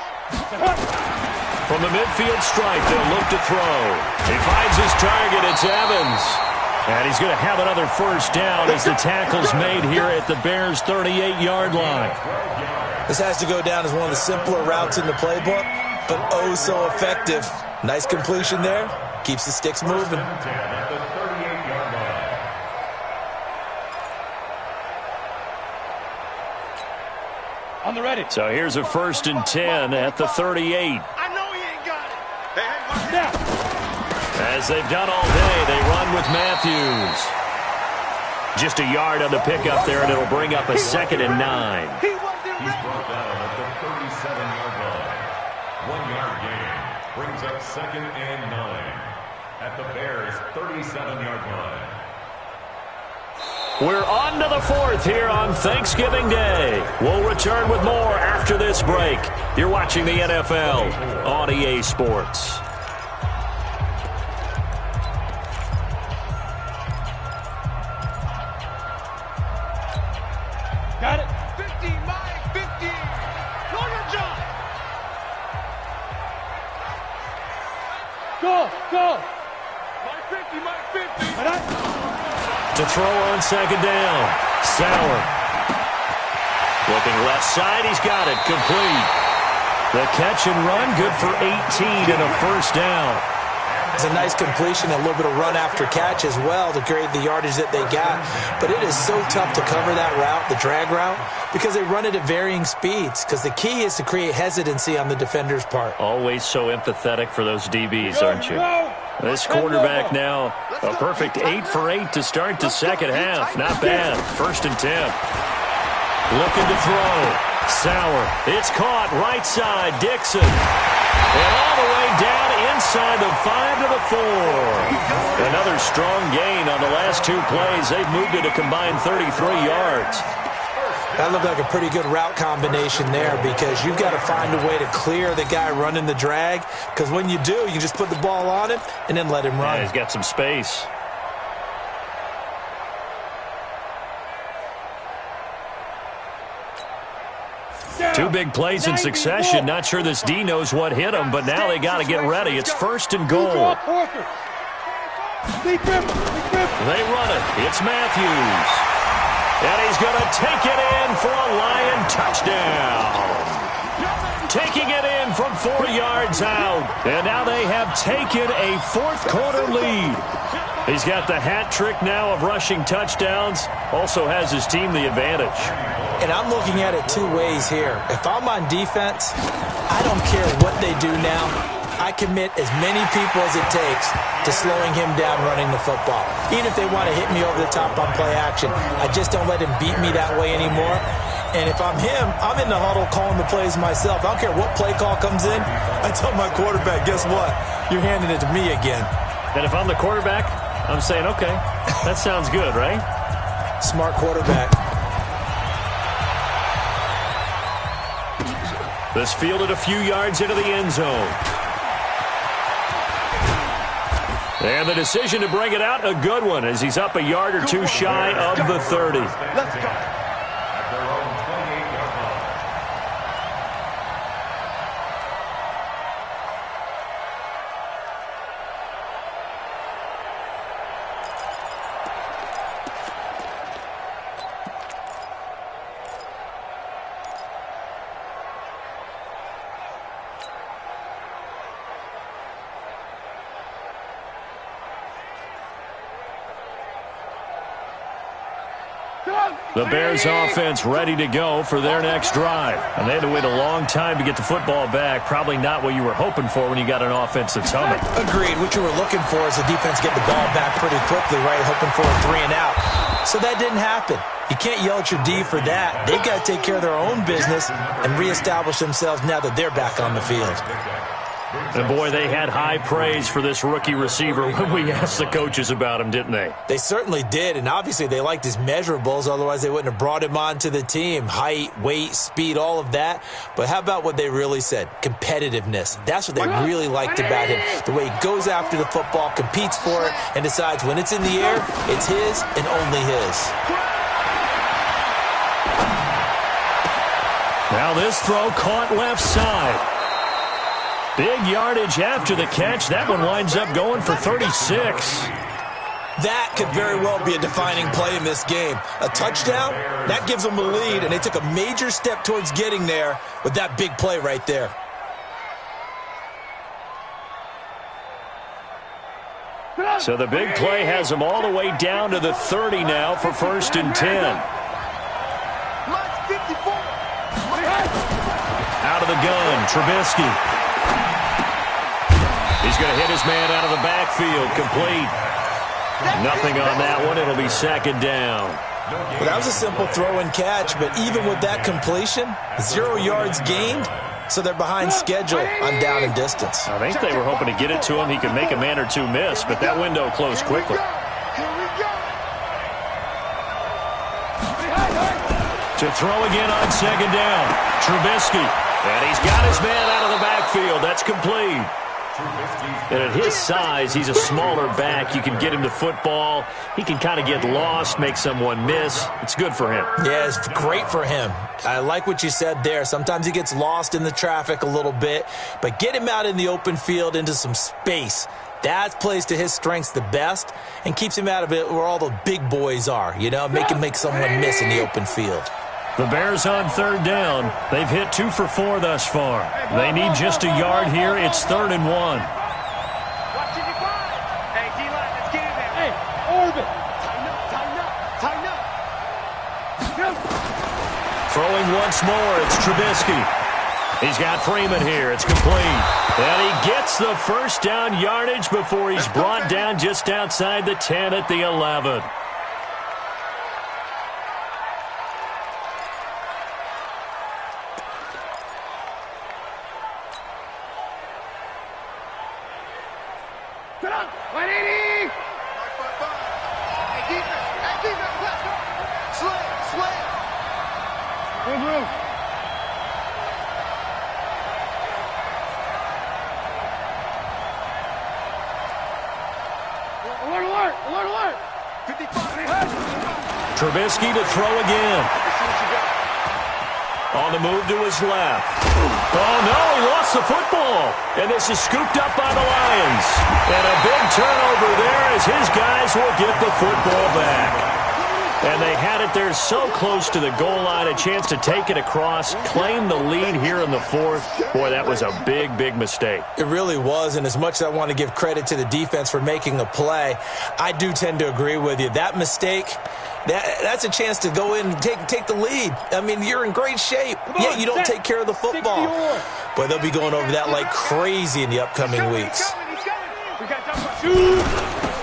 S1: From the midfield stripe, they'll look to throw. He finds his target. It's Evans. And he's going to have another first down as the tackle's made here at the Bears' 38-yard line.
S3: This has to go down as one of the simpler routes in the playbook, but oh so effective. Nice completion there. Keeps the sticks moving.
S6: On the ready.
S1: So here's a 1st and 10 at the 38.
S5: I know he ain't got it. Hey,
S6: Now.
S1: As they've done all day, they run with Matthews. Just a yard on the pickup there, and it'll bring up a 2nd and 9.
S4: He's brought down at the 37-yard line. 1-yard gain brings up 2nd and 9 at the Bears' 37-yard line.
S1: We're on to the 4th here on Thanksgiving Day. We'll return with more after this break. You're watching the NFL on EA Sports.
S6: Got it.
S5: 50, Mike 50. Corner jump.
S6: Go.
S2: Mike 50, Mike 50.
S1: To throw on 2nd down, Sauer. Looking left side, he's got it, complete. The catch and run, good for 18 and a first down.
S3: It's a nice completion, a little bit of run after catch as well to create the yardage that they got. But it is so tough to cover that route, the drag route, because they run it at varying speeds. Because the key is to create hesitancy on the defender's part.
S1: Always so empathetic for those DBs, aren't you? This quarterback now, a perfect 8 for 8 to start the second half. Not bad. 1st and 10. Looking to throw. Sauer. It's caught right side. Dixon. And all the way down inside the 5 to the 4. Another strong gain on the last 2 plays. They've moved it a combined 33 yards.
S3: That looked like a pretty good route combination there because you've got to find a way to clear the guy running the drag, because when you do, you just put the ball on him and then let him run.
S1: Yeah, he's got some space. Two big plays in succession. Not sure this D knows what hit him, but now they got to get ready. It's 1st and goal. They run it. It's Matthews. And he's going to take it in for a Lion touchdown. Taking it in from 4 yards out. And now they have taken a 4th quarter lead. He's got the hat trick now of rushing touchdowns. Also has his team the advantage.
S3: And I'm looking at it 2 ways here. If I'm on defense, I don't care what they do now. I commit as many people as it takes to slowing him down running the football. Even if they want to hit me over the top on play action, I just don't let him beat me that way anymore. And if I'm him, I'm in the huddle calling the plays myself. I don't care what play call comes in. I tell my quarterback, guess what? You're handing it to me again.
S1: And if I'm the quarterback, I'm saying, okay, that sounds good, right?
S3: Smart quarterback.
S1: This fielded a few yards into the end zone. And the decision to bring it out, a good one, as he's up a yard or two shy of the 30.
S2: Let's go.
S4: At their own 28-yard line.
S1: The Bears offense ready to go for their next drive. And they had to wait a long time to get the football back. Probably not what you were hoping for when you got an offense that's humming.
S3: Agreed. What you were looking for is the defense get the ball back pretty quickly, right? Hoping for a 3 and out. So that didn't happen. You can't yell at your D for that. They've got to take care of their own business and reestablish themselves now that they're back on the field.
S1: And, boy, they had high praise for this rookie receiver when we asked the coaches about him, didn't they?
S3: They certainly did, and obviously they liked his measurables. Otherwise, they wouldn't have brought him onto the team. Height, weight, speed, all of that. But how about what they really said? Competitiveness. That's what they really liked about him. The way he goes after the football, competes for it, and decides when it's in the air, it's his and only his.
S1: Now this throw caught left side. Big yardage after the catch. That one winds up going for 36.
S3: That could very well be a defining play in this game. A touchdown, that gives them a lead, and they took a major step towards getting there with that big play right there.
S1: So the big play has them all the way down to the 30 now for 1st and 10. Out of the gun, Trubisky. He's going to hit his man out of the backfield, complete. Nothing on that one. It'll be 2nd down.
S3: Well, that was a simple throw and catch, but even with that completion, 0 yards gained, so they're behind schedule on down and distance.
S1: I think they were hoping to get it to him. He could make a man or two miss, but that window closed quickly. To throw again on 2nd down, Trubisky. And he's got his man out of the backfield. That's complete. And at his size, he's a smaller back. You can get him to football. He can kind of get lost, make someone miss. It's good for him.
S3: Yeah, it's great for him. I like what you said there. Sometimes he gets lost in the traffic a little bit, but get him out in the open field into some space. That plays to his strengths the best and keeps him out of it where all the big boys are, you know, make him make someone miss in the open field.
S1: The Bears on 3rd down. They've hit 2 for 4 thus far. They need just a yard here. It's 3rd and 1.
S5: Hey, D-line, let's get in there.
S6: Hey, orbit.
S5: Tighten up.
S1: Throwing once more, it's Trubisky. He's got Freeman here. It's complete. And he gets the 1st down yardage before he's brought down just outside the 10 at the 11.
S5: Alert.
S1: Trubisky to throw again. On the move to his left. Oh, no, he lost the football. And this is scooped up by the Lions. And a big turnover there as his guys will get the football back. And they had it there so close to the goal line, a chance to take it across, claim the lead here in the 4th. Boy, that was a big, big mistake.
S3: It really was, and as much as I want to give credit to the defense for making the play, I do tend to agree with you. That mistake, that's a chance to go in and take the lead. I mean, you're in great shape, yet you don't take care of the football. Boy, they'll be going over that like crazy in the upcoming weeks.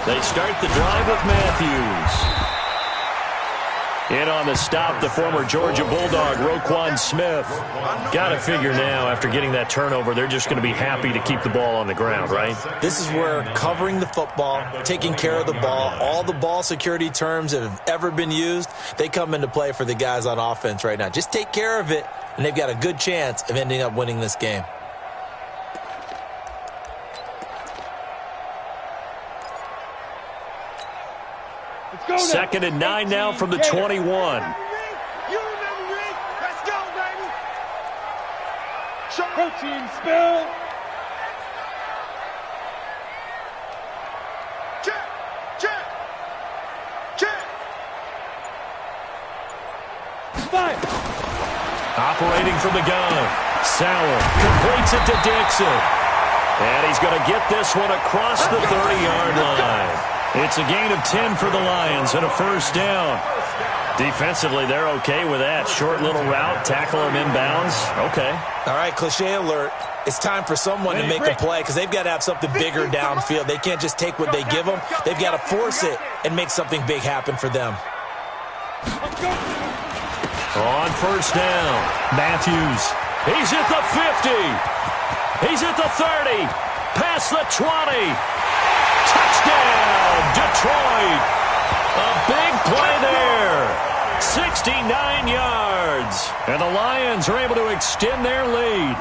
S1: They start the drive with Matthews. In on the stop, the former Georgia Bulldog, Roquan Smith. Got to figure now, after getting that turnover, they're just going to be happy to keep the ball on the ground, right?
S3: This is where covering the football, taking care of the ball, all the ball security terms that have ever been used, they come into play for the guys on offense right now. Just take care of it, and they've got a good chance of ending up winning this game.
S1: Second and 9 now from the 21.
S5: You remember me? Let's go, baby.
S6: Protein spill.
S5: Check, check, check.
S6: Fire.
S1: Operating from the gun. Sauer completes it to Dixon. And he's going to get this one across the 30-yard line. It's a gain of 10 for the Lions and a first down. Defensively, they're okay with that. Short little route, tackle him inbounds. Okay.
S3: All right, cliche alert. It's time for someone to make a play because they've got to have something bigger downfield. They can't just take what they give them. They've got to force it and make something big happen for them.
S1: On first down, Matthews. He's at the 50. He's at the 30. Past the 20. Touchdown, Detroit. A big play there. 69 yards. And the Lions are able to extend their lead.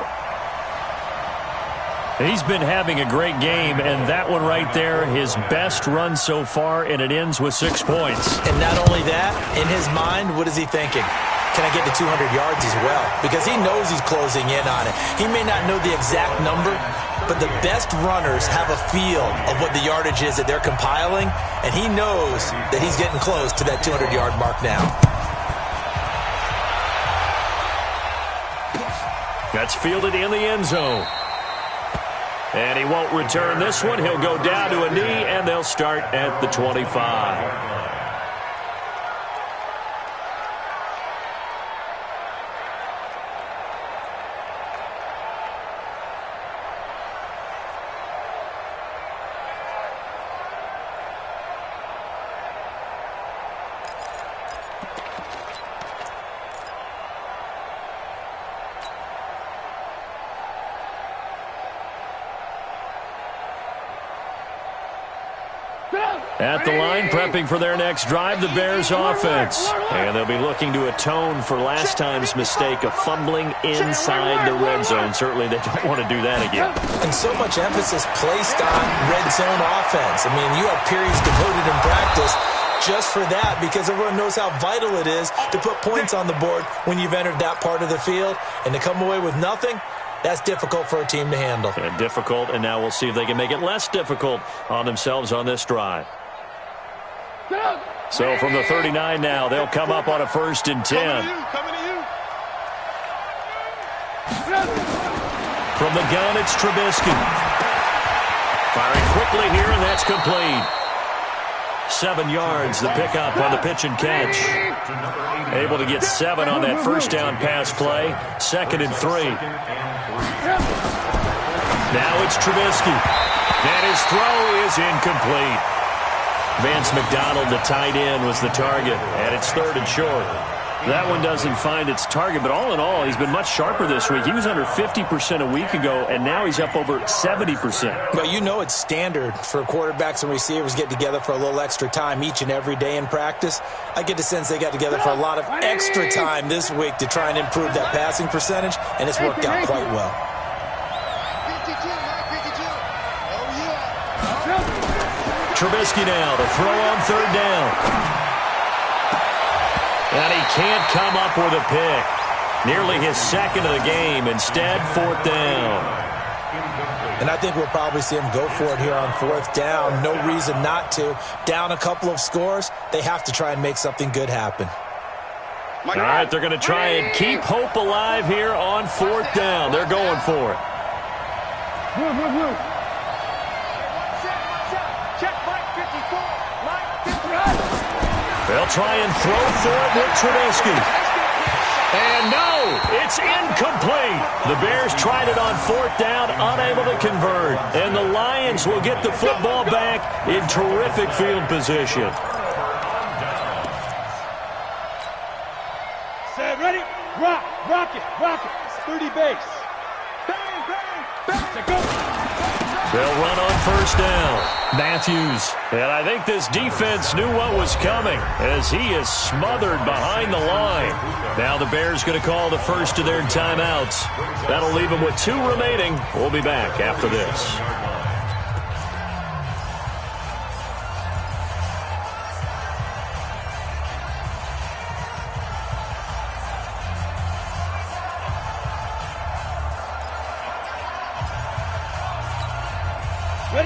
S1: He's been having a great game, and that one right there, his best run so far, and it ends with 6 points.
S3: And not only that, in his mind, what is he thinking? Can I get to 200 yards as well? Because he knows he's closing in on it. He may not know the exact number, but the best runners have a feel of what the yardage is that they're compiling, and he knows that he's getting close to that 200-yard mark now.
S1: That's fielded in the end zone. And he won't return this one. He'll go down to a knee, and they'll start at the 25. At the line, prepping for their next drive, the Bears offense. And they'll be looking to atone for last time's mistake of fumbling inside the red zone. Certainly they don't want to do that again.
S3: And so much emphasis placed on red zone offense. I mean, you have periods devoted in practice just for that because everyone knows how vital it is to put points on the board when you've entered that part of the field. And to come away with nothing, that's difficult for a team to handle.
S1: And difficult, and now we'll see if they can make it less difficult on themselves on this drive. So from the 39 now, they'll come up on a 1st and 10.
S5: Coming to you.
S1: From the gun, it's Trubisky. Firing quickly here, and that's complete. 7 yards, the pickup on the pitch and catch. Able to get 7 on that first down pass play. 2nd and 3. Now it's Trubisky. And his throw is incomplete. Vance McDonald, the tight end, was the target, and it's 3rd and short. That one doesn't find its target, but all in all, he's been much sharper this week. He was under 50% a week ago, and now he's up over 70%.
S3: But you know it's standard for quarterbacks and receivers get together for a little extra time each and every day in practice. I get the sense they got together for a lot of extra time this week to try and improve that passing percentage, and it's worked out quite well.
S5: 52, Mike, 52. Oh, yeah.
S1: Trubisky now to throw on 3rd down. And he can't come up with a pick. Nearly his 2nd of the game. Instead, 4th down.
S3: And I think we'll probably see him go for it here on 4th down. No reason not to. Down a couple of scores, they have to try and make something good happen.
S1: All right, they're going to try and keep hope alive here on 4th down. They're going for it.
S5: Check Mike 54. Mike 54.
S1: They'll try and throw for it with Trubisky. And no, it's incomplete. The Bears tried it on 4th down, unable to convert. And the Lions will get the football back in terrific field position.
S6: Set, ready? Rock, rock it. 30 base.
S5: Bang, bang, bang.
S6: Go.
S1: They'll run on 1st down. Matthews. And I think this defense knew what was coming as he is smothered behind the line. Now the Bears going to call the first of their timeouts. That'll leave them with 2 remaining. We'll be back after this.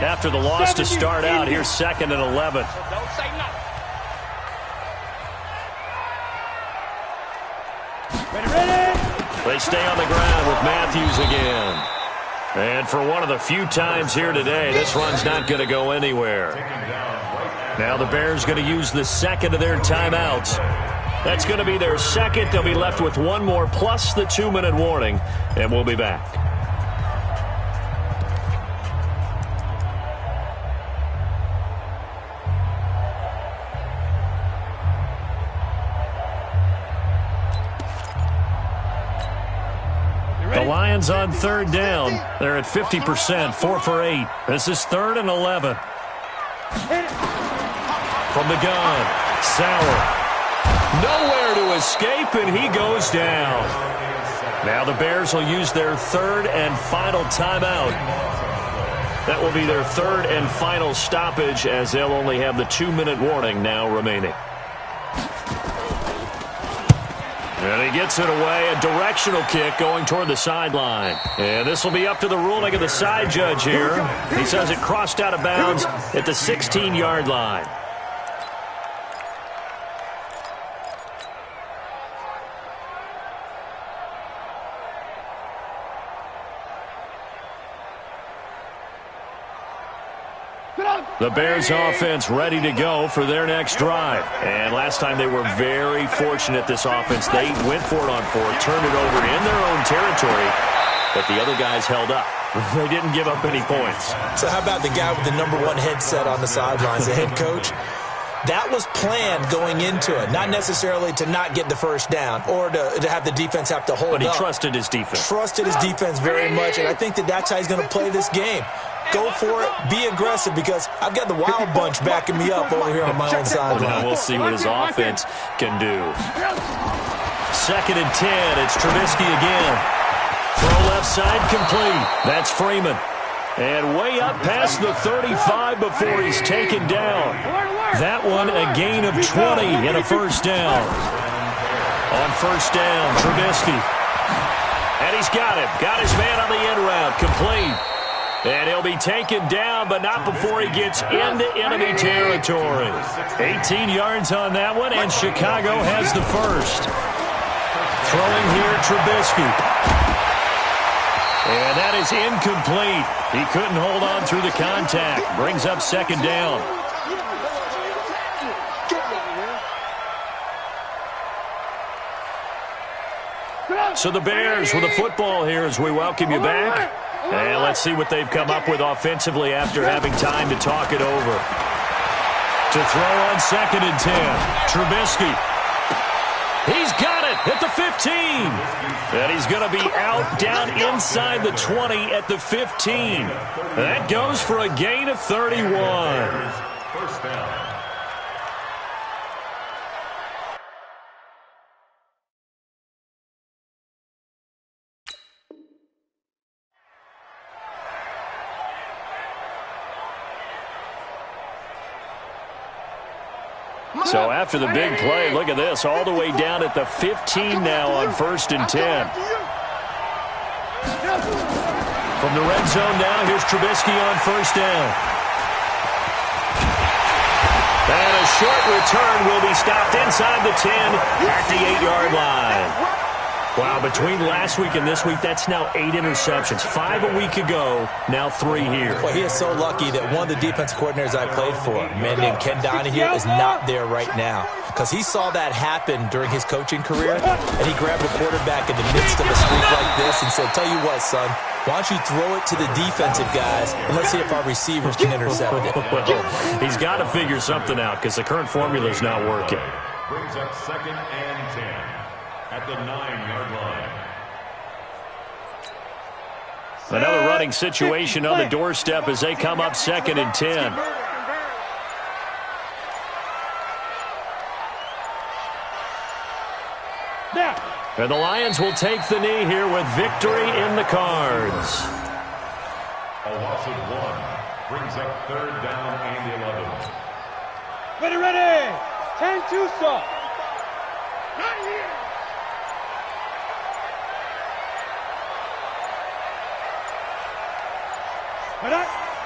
S1: after the loss to start out. Here's 2nd and 11.
S5: Don't say nothing.
S6: Ready.
S1: They stay on the ground with Matthews again. And for one of the few times here today, this run's not going to go anywhere. Now the Bears going to use the second of their timeouts. That's going to be their second. They'll be left with one more plus the 2-minute warning, and we'll be back. The Lions on 3rd down. They're at 50%, 4 for 8. This is 3rd and 11. From the gun, Sauer. Nowhere to escape, and he goes down. Now the Bears will use their 3rd and final timeout. That will be their 3rd and final stoppage, as they'll only have the 2-minute warning now remaining. And he gets it away, a directional kick going toward the sideline. And this will be up to the ruling of the side judge here. He says it crossed out of bounds at the 16-yard line. The Bears offense ready to go for their next drive. And last time they were very fortunate, this offense. They went for it on 4th, turned it over in their own territory, but the other guys held up. They didn't give up any points.
S3: So how about the guy with the #1 headset on the sidelines, the head coach? That was planned going into it, not necessarily to not get the first down or to have the defense have to hold up.
S1: But he trusted his defense.
S3: Trusted his defense very much, and I think that's how he's going to play this game. Go for it. Be aggressive, because I've got the Wild Bunch backing me up over here on my own sideline.
S1: We'll see what his offense can do. 2nd and 10. It's Trubisky again. Throw left side complete. That's Freeman. And way up past the 35 before he's taken down. That one a gain of 20 and a first down. On first down, Trubisky. And he's got him. Got his man on the end route. Complete. And he'll be taken down, but not before he gets into enemy territory. 18 yards on that one, and Chicago has the first. Throwing here, Trubisky. And that is incomplete. He couldn't hold on through the contact. Brings up 2nd down. So the Bears with the football here as we welcome you back. And let's see what they've come up with offensively after having time to talk it over. To throw on 2nd and 10. Trubisky. He's got it at the 15. And he's going to be out down inside the 20 at the 15. That goes for a gain of 31.
S4: First down.
S1: So after the big play, look at this, all the way down at the 15 now on 1st and 10. From the red zone now, here's Trubisky on 1st down. And a short return will be stopped inside the 10 at the 8-yard line. Wow, between last week and this week, that's now 8 interceptions. 5 a week ago, now 3 here.
S3: Well, he is so lucky that one of the defense coordinators I played for, a man named Ken Donahue, is not there right now. Because he saw that happen during his coaching career, and he grabbed a quarterback in the midst of a streak like this and said, tell you what, son, why don't you throw it to the defensive guys, and let's see if our receivers can intercept it.
S1: Well, he's got to figure something out because the current formula is not working.
S4: Brings up 2nd and 10. At the 9-yard line.
S1: Another running situation on the doorstep as they come up 2nd and 10. And the Lions will take the knee here with victory in the cards.
S4: A loss of 1 brings up 3rd down and 11.
S6: Ready. 10-2 stop.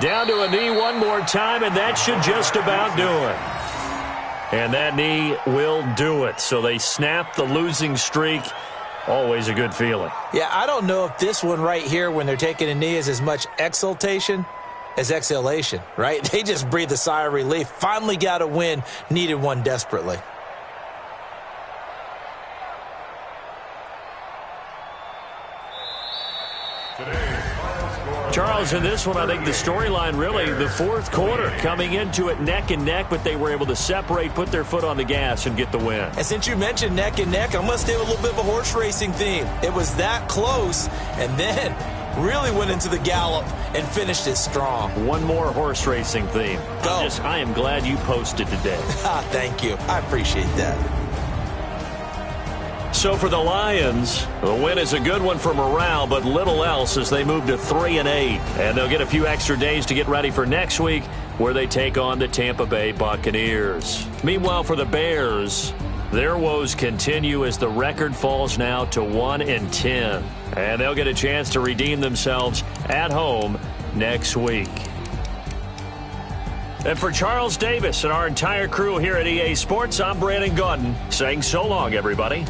S1: Down to a knee one more time, and that should just about do it. And that knee will do it. So they snap the losing streak. Always a good feeling.
S3: Yeah, I don't know if this one right here when they're taking a knee is as much exultation as exhalation, right? They just breathe a sigh of relief. Finally got a win. Needed one desperately.
S1: Charles, in this one, I think the storyline really, the fourth quarter, coming into it neck and neck, but they were able to separate, put their foot on the gas, and get the win.
S3: And since you mentioned neck and neck, I'm going to stay with a little bit of a horse racing theme. It was that close, and then really went into the gallop and finished it strong.
S1: One more horse racing theme. I am glad you posted today.
S3: Thank you. I appreciate that.
S1: So for the Lions, the win is a good one for morale, but little else as they move to 3-8. And they'll get a few extra days to get ready for next week, where they take on the Tampa Bay Buccaneers. Meanwhile, for the Bears, their woes continue as the record falls now to 1-10. And they'll get a chance to redeem themselves at home next week. And for Charles Davis and our entire crew here at EA Sports, I'm Brandon Gaudin saying so long, everybody.